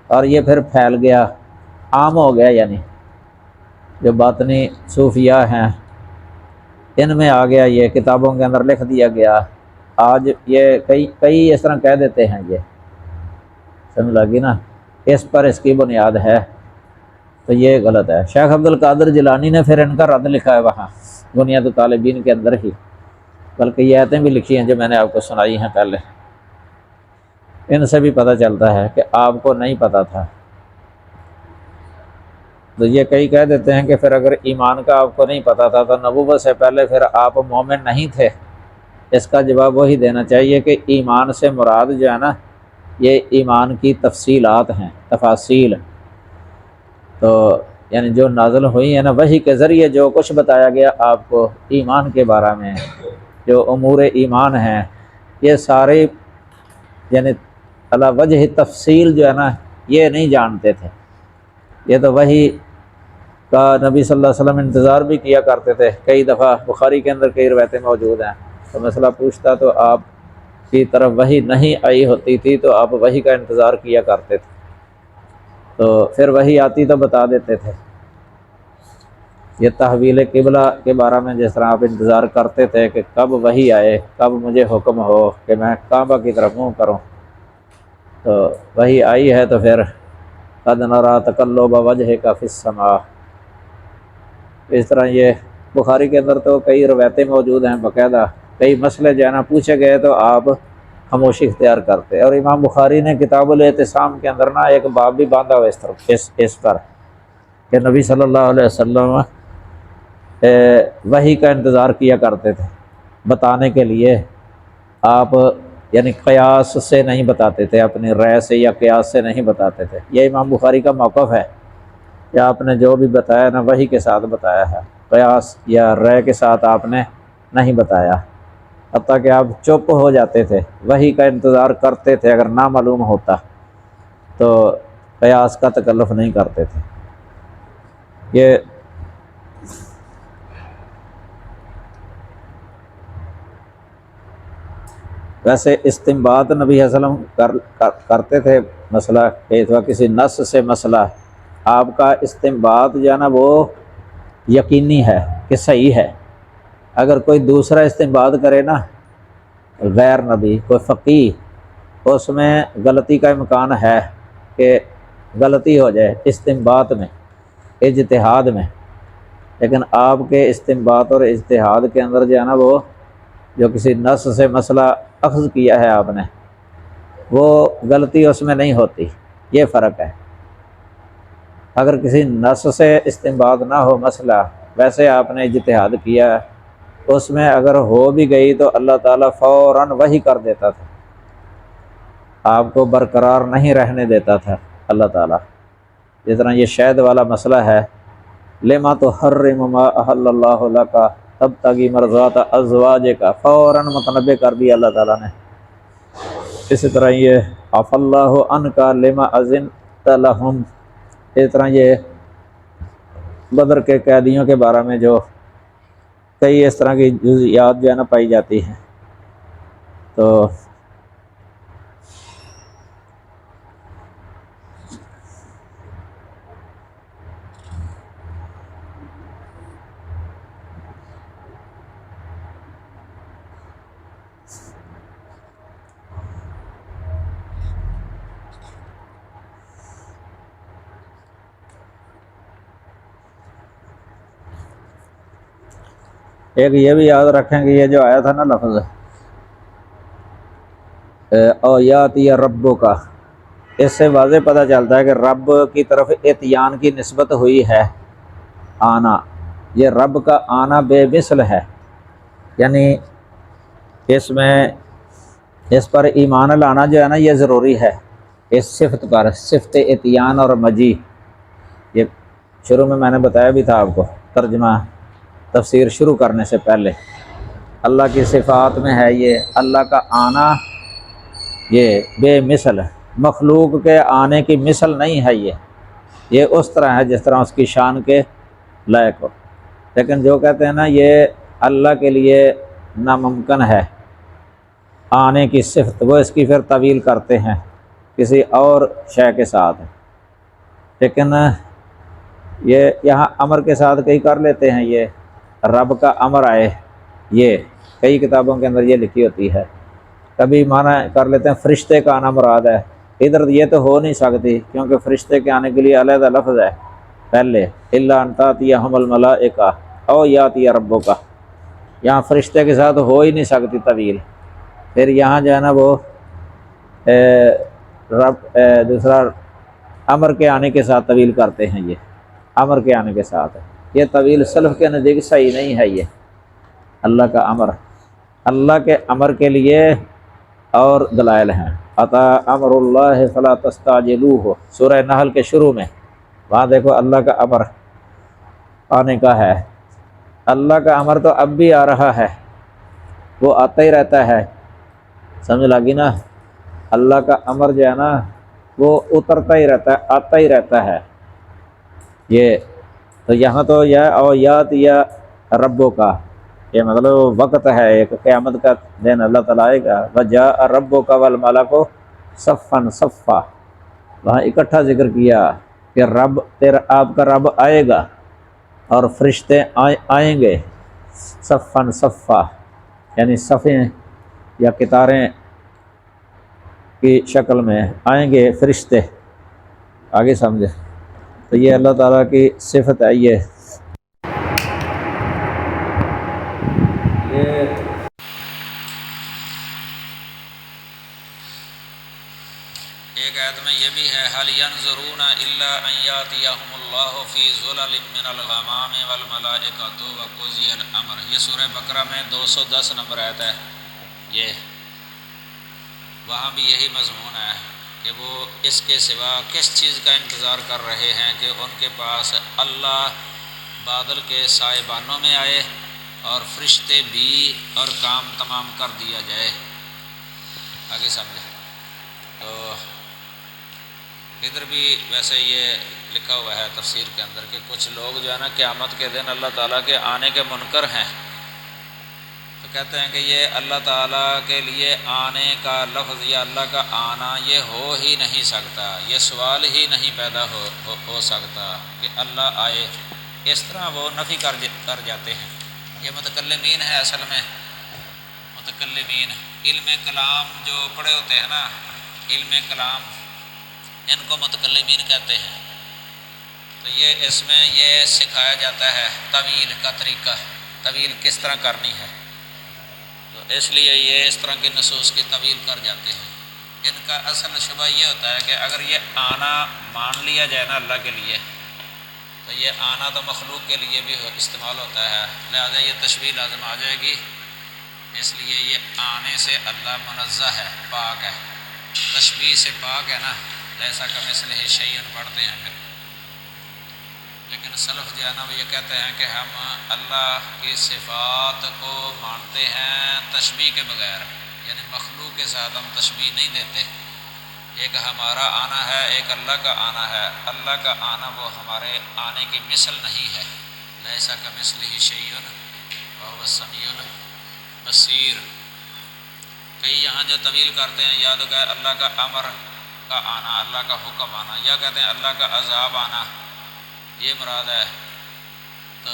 Speaker 1: اور یہ پھر پھیل گیا، عام ہو گیا، یعنی جو باطنی صوفیاء ہیں ان میں آ گیا، یہ کتابوں کے اندر لکھ دیا گیا۔ آج یہ کئی اس طرح کہہ دیتے ہیں، یہ سمجھ لگی نا، اس پر اس کی بنیاد ہے، تو یہ غلط ہے۔ شیخ عبد القادر جیلانی نے پھر ان کا رد لکھا ہے وہاں بنیاد طالبین کے اندر ہی، بلکہ یہ آیتیں بھی لکھی ہیں جو میں نے آپ کو سنائی ہیں پہلے، ان سے بھی پتہ چلتا ہے کہ آپ کو نہیں پتہ تھا۔ تو یہ کئی کہہ دیتے ہیں کہ پھر اگر ایمان کا آپ کو نہیں پتہ تھا تو نبوت سے پہلے پھر آپ مومن نہیں تھے۔ اس کا جواب وہی دینا چاہیے کہ ایمان سے مراد جو ہے نا یہ ایمان کی تفصیلات ہیں، تفاصیل، تو یعنی جو نازل ہوئی ہیں نا وحی کے ذریعے جو کچھ بتایا گیا آپ کو ایمان کے بارے میں، جو امور ایمان ہیں، یہ سارے یعنی علی وجہ تفصیل جو ہے نا یہ نہیں جانتے تھے۔ یہ تو وحی کا نبی صلی اللہ علیہ وسلم انتظار بھی کیا کرتے تھے، کئی دفعہ بخاری کے اندر کئی روایتیں موجود ہیں، تو مسئلہ پوچھتا تو آپ کی طرف وحی نہیں آئی ہوتی تھی تو آپ وحی کا انتظار کیا کرتے تھے، تو پھر وحی آتی تو بتا دیتے تھے۔ یہ تحویل قبلہ کے بارے میں جس طرح آپ انتظار کرتے تھے کہ کب وحی آئے، کب مجھے حکم ہو کہ میں کعبہ کی طرف منہ کروں، تو وحی آئی ہے تو پھر قد نری تقلب وجہک فی السماء، اس طرح یہ بخاری کے اندر تو کئی روایتیں موجود ہیں، باقاعدہ کئی مسئلے جو ہے نا پوچھے گئے تو آپ خاموشی اختیار کرتے۔ اور امام بخاری نے کتاب الاعتصام کے اندر نا ایک باب بھی باندھا ہوا اس پر کہ نبی صلی اللہ علیہ وسلم وحی کا انتظار کیا کرتے تھے بتانے کے لیے، آپ یعنی قیاس سے نہیں بتاتے تھے، اپنی رائے سے یا قیاس سے نہیں بتاتے تھے۔ یہ امام بخاری کا موقف ہے کہ آپ نے جو بھی بتایا نا وحی کے ساتھ بتایا ہے، قیاس یا رائے کے ساتھ آپ نے نہیں بتایا، حتیٰ کہ آپ چپ ہو جاتے تھے، وحی کا انتظار کرتے تھے، اگر نہ معلوم ہوتا تو قیاس کا تکلف نہیں کرتے تھے۔ یہ ویسے استنباط نبی صلی اللہ علیہ وسلم کرتے تھے، مسئلہ کسی نص سے مسئلہ، آپ کا استنباط جو ہے نا وہ یقینی ہے کہ صحیح ہے۔ اگر کوئی دوسرا استنباط کرے نا غیر نبی، کوئی فقیہ، اس میں غلطی کا امکان ہے کہ غلطی ہو جائے استنباط میں، اجتہاد میں، لیکن آپ کے استنباط اور اجتہاد کے اندر جو ہے نا وہ جو کسی نص سے مسئلہ اخذ کیا ہے آپ نے، وہ غلطی اس میں نہیں ہوتی، یہ فرق ہے۔ اگر کسی نص سے استنباط نہ ہو مسئلہ، ویسے آپ نے اجتہاد کیا، اس میں اگر ہو بھی گئی تو اللہ تعالیٰ فوراً وحی کر دیتا تھا، آپ کو برقرار نہیں رہنے دیتا تھا اللہ تعالیٰ۔ جس طرح یہ شہد والا مسئلہ ہے، لما تحرم ما احل اللہ لک تبتغی مرضات ازواجک، فوراً متنبع کر دیا اللہ تعالیٰ نے۔ اسی طرح یہ عفی اللہ عنک لما اذنت لہم، اس طرح یہ بدر کے قیدیوں کے بارے میں جو کئی اس طرح کی جزئیات جو ہے نا پائی جاتی ہیں، تو ایک یہ بھی یاد رکھیں کہ یہ جو آیا تھا نا لفظ او یاتی ربو کا، اس سے واضح پتہ چلتا ہے کہ رب کی طرف اتیان کی نسبت ہوئی ہے، آنا، یہ رب کا آنا بے مثل ہے، یعنی اس میں اس پر ایمان لانا جو ہے نا یہ ضروری ہے، اس صفت پر، صفت اتیان اور مجی۔ یہ شروع میں نے بتایا بھی تھا آپ کو، ترجمہ تفسیر شروع کرنے سے پہلے، اللہ کی صفات میں ہے یہ اللہ کا آنا، یہ بے مثل ہے، مخلوق کے آنے کی مثل نہیں ہے، یہ اس طرح ہے جس طرح اس کی شان کے لائق ہو۔ لیکن جو کہتے ہیں نا یہ اللہ کے لیے ناممکن ہے آنے کی صفت، وہ اس کی پھر طویل کرتے ہیں کسی اور شے کے ساتھ۔ لیکن یہ یہاں امر کے ساتھ کئی کر لیتے ہیں، یہ رب کا امر آئے، یہ کئی کتابوں کے اندر یہ لکھی ہوتی ہے۔ کبھی معنی کر لیتے ہیں فرشتے کا آنا مراد ہے، ادھر یہ تو ہو نہیں سکتی کیونکہ فرشتے کے آنے کے لیے علیحدہ لفظ ہے پہلے، الا ان تاتیہم الملائکہ او یاتی ربک، یہاں فرشتے کے ساتھ ہو ہی نہیں سکتی طویل۔ پھر یہاں جو ہے نا وہ رب دوسرا امر کے آنے کے ساتھ طویل کرتے ہیں، یہ امر کے آنے کے ساتھ یہ طویل سلف کے نزدیک صحیح نہیں ہے۔ یہ اللہ کا امر، اللہ کے امر کے لیے اور دلائل ہیں۔ اتا امر اللہ فلا تستعجلوہ، سورہ نحل کے شروع میں، وہاں دیکھو اللہ کا امر آنے کا ہے۔ اللہ کا امر تو اب بھی آ رہا ہے، وہ آتا ہی رہتا ہے، سمجھ لگی نا؟ اللہ کا امر جو ہے نا وہ اترتا ہی رہتا ہے، آتا ہی رہتا ہے۔ یہ تو یہاں تو یا او یات یا ربوں کا، یہ مطلب وقت ہے ایک قیامت کا دن اللہ تعالیٰ آئے گا، وجاء ربک والملک صفا صفا، وہاں اکٹھا ذکر کیا کہ رب تیرا، آپ کا رب آئے گا اور فرشتے آئیں گے صفا صفا، یعنی صفیں یا قطاریں کی شکل میں آئیں گے فرشتے، آگے سمجھے؟ تو یہ اللہ تعالیٰ کی صفت ہے۔ یہ ایک آیت میں یہ بھی ہے هل ينظرون الا ان ياتيهم الله في ظلل من الغمام والملائكة وقضي الامر، یہ سورہ بقرہ میں 210 نمبر آیت ہے۔ یہ وہاں بھی یہی مضمون ہے کہ وہ اس کے سوا کس چیز کا انتظار کر رہے ہیں کہ ان کے پاس اللہ بادل کے سائبانوں میں آئے اور فرشتے بھی اور کام تمام کر دیا جائے۔ آگے سمجھے؟ تو ادھر بھی ویسے یہ لکھا ہوا ہے تفسیر کے اندر کہ کچھ لوگ جو ہے نا قیامت کے دن اللہ تعالیٰ کے آنے کے منکر ہیں، تو کہتے ہیں کہ یہ اللہ تعالیٰ کے لیے آنے کا لفظ یا اللہ کا آنا یہ ہو ہی نہیں سکتا، یہ سوال ہی نہیں پیدا ہو سکتا کہ اللہ آئے، اس طرح وہ نفی کر جاتے ہیں۔ یہ متکلمین ہے، اصل میں متکلمین علم کلام جو پڑھے ہوتے ہیں نا، علم کلام ان کو متکلمین کہتے ہیں۔ تو یہ اس میں یہ سکھایا جاتا ہے طویل کا طریقہ، طویل کس طرح کرنی ہے، تو اس لیے یہ اس طرح کی نصوص کی طویل کر جاتے ہیں۔ ان کا اصل شبہ یہ ہوتا ہے کہ اگر یہ آنا مان لیا جائے نا اللہ کے لیے، تو یہ آنا تو مخلوق کے لیے بھی استعمال ہوتا ہے، لہذا یہ تشبیہ لازم آ جائے گی، اس لیے یہ آنے سے اللہ منزہ ہے، پاک ہے، تشبیہ سے پاک ہے نا، ایسا کمثلہ شیء پڑھتے ہیں پھر۔ لیکن سلف جو ہے نا وہ یہ کہتے ہیں کہ ہم اللہ کی صفات کو مانتے ہیں تشبیہ کے بغیر، یعنی مخلوق کے ساتھ ہم تشبیہ نہیں دیتے۔ ایک ہمارا آنا ہے، ایک اللہ کا آنا ہے، اللہ کا آنا وہ ہمارے آنے کی مثل نہیں ہے، ایسا کمثلہ شیء وہو السمیع البصیر۔ کئی یہاں جو طویل کرتے ہیں، یا تو کہ اللہ کا امر کا آنا، اللہ کا حکم آنا، یا کہتے ہیں اللہ کا عذاب آنا، یہ مراد ہے۔ تو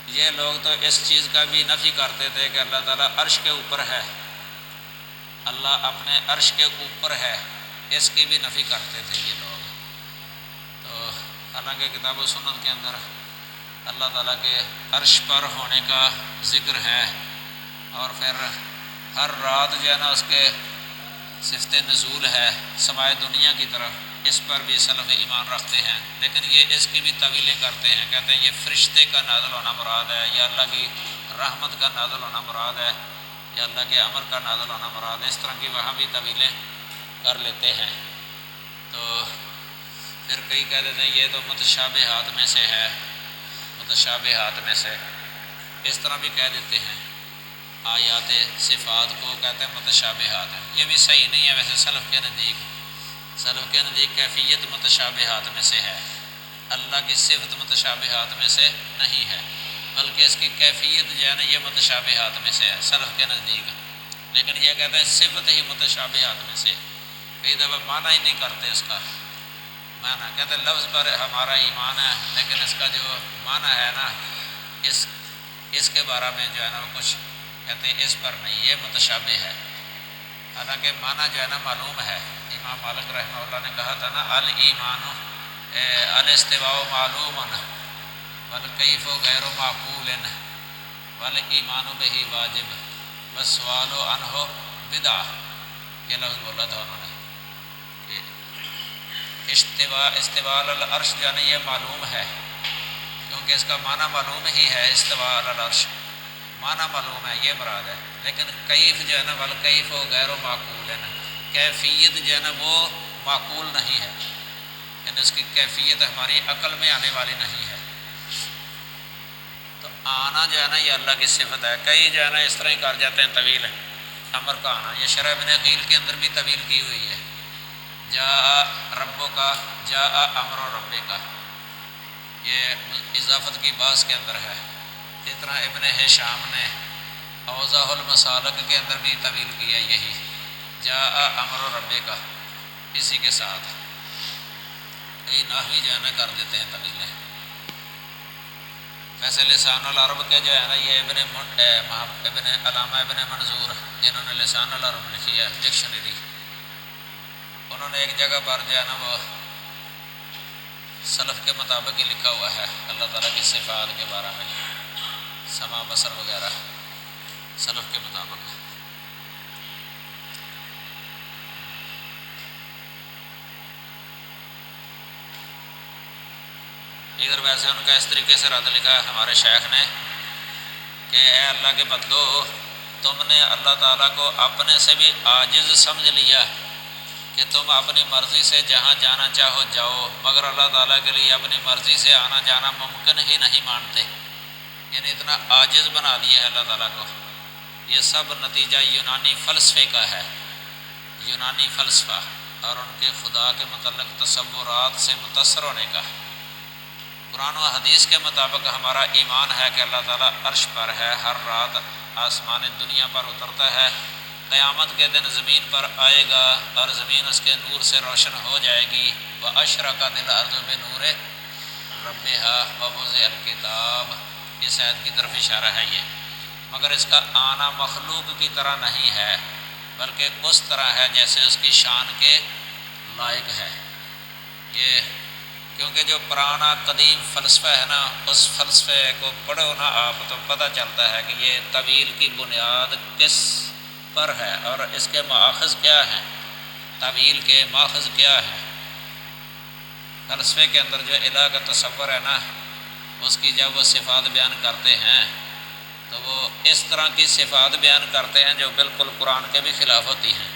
Speaker 1: یہ لوگ تو اس چیز کا بھی نفی کرتے تھے کہ اللہ تعالیٰ عرش کے اوپر ہے، اللہ اپنے عرش کے اوپر ہے، اس کی بھی نفی کرتے تھے یہ لوگ۔ تو حالانکہ کتاب و سنت کے اندر اللہ تعالیٰ کے عرش پر ہونے کا ذکر ہے، اور پھر ہر رات جو ہے نا اس کے صفت نزول ہے سمائے دنیا کی طرف، اس پر بھی سلف ایمان رکھتے ہیں۔ لیکن یہ اس کی بھی طویلیں کرتے ہیں، کہتے ہیں یہ فرشتے کا نازل ہونا مراد ہے، یا اللہ کی رحمت کا نازل ہونا مراد ہے، یا اللہ کے امر کا نازل ہونا مراد ہے، اس طرح کی وہاں بھی تعویلیں کر لیتے ہیں۔ تو پھر کئی کہہ دیتے ہیں یہ تو متشابہات میں سے ہے، متشابہات میں سے، اس طرح بھی کہہ دیتے ہیں۔ آیات صفات کو کہتے ہیں متشابہات، یہ بھی صحیح نہیں ہے ویسے سلف کے نزدیک کیفیت متشابہات میں سے ہے، اللہ کی صفت متشابہات میں سے نہیں ہے، بلکہ اس کی کیفیت جو ہے نا یہ متشابہات میں سے ہے سلف کے نزدیک، لیکن یہ کہتے ہیں صفت ہی متشابہات میں سے، کئی دفعہ معنی ہی نہیں کرتے اس کا معنی، کہتے ہیں لفظ پر ہمارا ایمان ہے لیکن اس کا جو معنی ہے نا اس کے بارے میں جو ہے نا وہ کچھ کہتے ہیں اس پر نہیں، یہ متشابہ ہے، حالانکہ معنی جو ہے نا معلوم ہے۔ امام مالک رحمہ اللہ نے کہا تھا نا الایمان الاستواء معلوم والکیف غیر معقول والایمان بہ واجب والسؤال عنہ بدعہ، یہ لفظ بولا تھا انہوں نے کہ استواء العرش جو ہے نا یہ معلوم ہے، کیونکہ اس کا معنی معلوم ہی ہے، استواء العرش معنی معلوم ہے یہ مراد ہے، لیکن کیف جو ہے نا والکیف غیر معقول ہے نا، کیفیت جو ہے نا وہ معقول نہیں ہے، یعنی اس کی کیفیت ہماری عقل میں آنے والی نہیں ہے۔ تو آنا جو ہے نا یہ اللہ کی صفت ہے، کئی جو ہے نا اس طرح ہی کر جاتے ہیں طویل امر کا آنا، یہ شرح ابن عقیل کے اندر بھی طویل کی ہوئی ہے، جاء ربو کا جاء امر رب کا، یہ اضافت کی باس کے اندر ہے۔ اس طرح ابن ہشام نے اوضاح المسالک کے اندر بھی طویل کیا یہی جاء امر رب کا، اسی کے ساتھ کئی نحوی جو ہے نا کر دیتے ہیں طویلیں۔ ویسے لسان العرب کے جو ہے نا یہ علامہ ابن منظور جنہوں نے لسان العرب لکھی ہے ڈکشنری، انہوں نے ایک جگہ پر جو ہے نا وہ سلف کے مطابق ہی لکھا ہوا ہے اللہ تعالیٰ کی صفات کے بارے میں، سما بصر وغیرہ سلف کے مطابق۔ ادھر ویسے ان کا اس طریقے سے رد لکھا ہے ہمارے شیخ نے کہ اے اللہ کے بندو، تم نے اللہ تعالیٰ کو اپنے سے بھی عاجز سمجھ لیا کہ تم اپنی مرضی سے جہاں جانا چاہو جاؤ، مگر اللہ تعالیٰ کے لیے اپنی مرضی سے آنا جانا ممکن ہی نہیں مانتے، یعنی اتنا عاجز بنا دیا ہے اللہ تعالیٰ کو۔ یہ سب نتیجہ یونانی فلسفے کا ہے، یونانی فلسفہ اور ان کے خدا کے متعلق تصورات سے متاثر ہونے کا۔ قرآن و حدیث کے مطابق ہمارا ایمان ہے کہ اللہ تعالیٰ عرش پر ہے، ہر رات آسمان دنیا پر اترتا ہے، قیامت کے دن زمین پر آئے گا اور زمین اس کے نور سے روشن ہو جائے گی، وَأَشْرَقَتِ الْأَرْضُ بِنُورِ رَبِّهَا وَوُضِعَ الْكِتَابُ، اس آیت کی طرف اشارہ ہے یہ، مگر اس کا آنا مخلوق کی طرح نہیں ہے بلکہ اس طرح ہے جیسے اس کی شان کے لائق ہے۔ یہ کیونکہ جو پرانا قدیم فلسفہ ہے نا، اس فلسفے کو پڑھو نا آپ تو پتہ چلتا ہے کہ یہ طویل کی بنیاد کس پر ہے اور اس کے ماخذ کیا ہیں، طویل کے ماخذ کیا ہے۔ فلسفے کے اندر جو الہ کا تصور ہے نا، اس کی جب وہ صفات بیان کرتے ہیں تو وہ اس طرح کی صفات بیان کرتے ہیں جو بالکل قرآن کے بھی خلاف ہوتی ہیں۔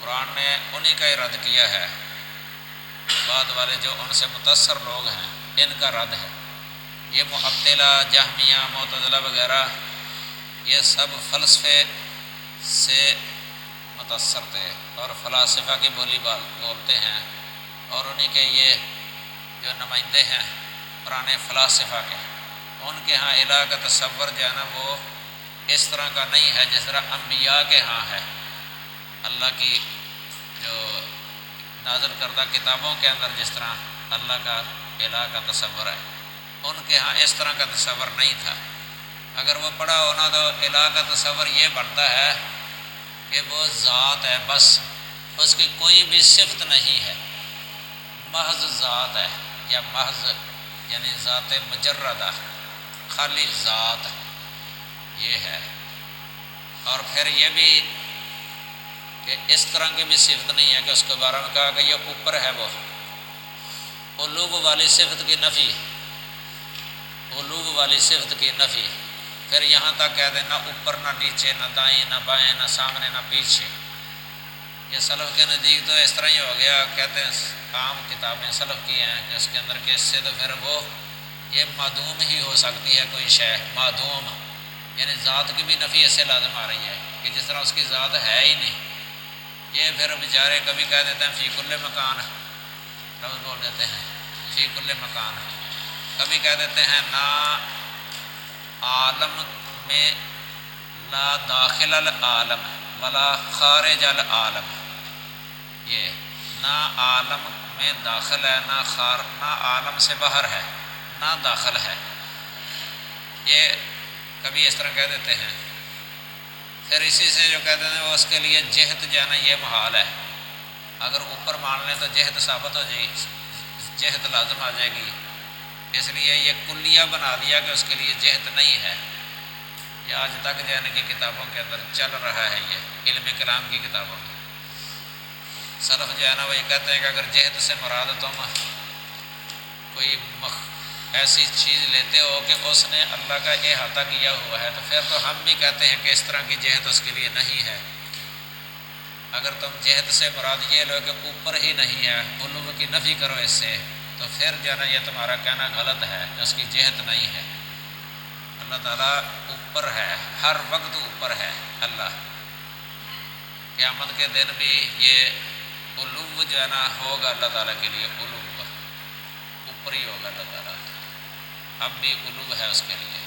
Speaker 1: قرآن نے انہی کا ہی رد کیا ہے، بعد والے جو ان سے متاثر لوگ ہیں ان کا رد ہے۔ یہ معطلہ، جہمیہ، معتزلہ وغیرہ یہ سب فلسفے سے متاثر تھے اور فلاسفہ کی بولی بولتے ہیں، اور انہی کے یہ جو نمائندے ہیں پرانے فلاسفہ کے، ان کے ہاں الہ کا تصور جو ہے نا وہ اس طرح کا نہیں ہے جس طرح انبیاء کے ہاں ہے۔ اللہ کی جو نازل کردہ کتابوں کے اندر جس طرح اللہ کا الہ کا تصور ہے، ان کے ہاں اس طرح کا تصور نہیں تھا۔ اگر وہ پڑھا ہونا تو الہ کا تصور یہ بنتا ہے کہ وہ ذات ہے، بس اس کی کوئی بھی صفت نہیں ہے، محض ذات ہے، یا محض یعنی ذات مجردہ، خالی ذات یہ ہے۔ اور پھر یہ بھی کہ اس طرح کی بھی صفت نہیں ہے کہ اس کے بارے میں کہا کہ یہ اوپر ہے، وہ علو والی صفت کی نفی، علو والی صفت کی نفی، پھر یہاں تک کہہ دیں نہ اوپر نہ نیچے، نہ دائیں نہ بائیں، نہ سامنے نہ پیچھے۔ یہ سلف کے نزدیک تو اس طرح ہی ہو گیا، کہتے ہیں عام کتابیں سلف کی ہیں کہ اس کے اندر کہ اس سے تو پھر وہ یہ معدوم ہی ہو سکتی ہے کوئی شے، معدوم یعنی ذات کی بھی نفی اس سے لازم آ رہی ہے کہ جس طرح اس کی ذات ہے ہی نہیں۔ یہ پھر بیچارے کبھی کہہ دیتے ہیں فی کل مکان، لفظ بول دیتے ہیں فی کل مکان، کبھی کہہ دیتے ہیں نہ عالم میں لا داخل العالم ولا خارج العالم، یہ نہ عالم میں داخل ہے نہ عالم سے باہر ہے، نہ داخل ہے، یہ کبھی اس طرح کہہ دیتے ہیں۔ پھر اسی سے جو کہتے ہیں وہ اس کے لیے جہت جانا یہ محال ہے، اگر اوپر مان لیں تو جہت ثابت ہو جائے گی، جہت لازم آ جائے گی، اس لیے یہ کلیہ بنا دیا کہ اس کے لیے جہت نہیں ہے۔ یہ آج تک جانے کی کتابوں کے اندر چل رہا ہے، یہ علم کلام کی کتابوں میں سلف جو ہے نا وہ یہ کہتے ہیں کہ اگر جہت سے مراد تم کوئی ایسی چیز لیتے ہو کہ اس نے اللہ کا احاطہ کیا ہوا ہے تو پھر تو ہم بھی کہتے ہیں کہ اس طرح کی جہت اس کے لیے نہیں ہے۔ اگر تم جہت سے مراد یہ لو کہ اوپر ہی نہیں ہے، علو کی نفی کرو اس سے، تو پھر جانا یہ تمہارا کہنا غلط ہے کہ اس کی جہت نہیں ہے۔ اللہ تعالیٰ اوپر ہے، ہر وقت اوپر ہے اللہ۔ قیامت کے دن بھی یہ علو جو ہے نا ہوگا اللہ تعالیٰ کے لیے، علو اوپر ہی ہوگا اللہ تعالیٰ، اب بھی علو ہے اس کے لیے۔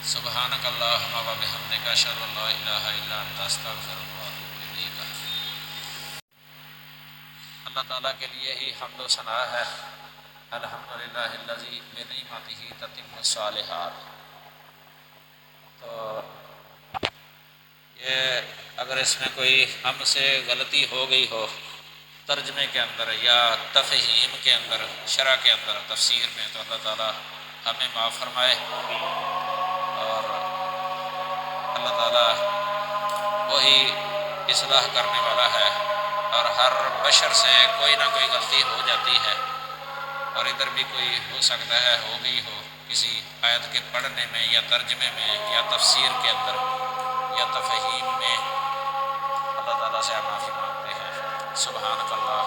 Speaker 1: سبحانک اللہم و بحمدک اشہد ان لا الہ الا انت استغفرک و اتوب الیک۔ اللہ تعالیٰ کے لیے ہی حمد و ثنا ہے، الحمدللہ الذی بنعمتہ تتم الصالحات۔ تو یہ اگر اس میں کوئی ہم سے غلطی ہو گئی ہو ترجمے کے اندر یا تفہیم کے اندر، شرح کے اندر، تفسیر میں، تو اللہ تعالیٰ ہمیں معاف فرمائے، اور اللہ تعالیٰ وہی اصلاح کرنے والا ہے، اور ہر بشر سے کوئی نہ کوئی غلطی ہو جاتی ہے، اور ادھر بھی کوئی ہو سکتا ہے ہو گئی ہو کسی آیت کے پڑھنے میں یا ترجمے میں یا تفسیر کے اندر یا تفہیم میں، اللہ تعالیٰ سے ہم معافی مانگتے ہیں۔ سبحانک اللہ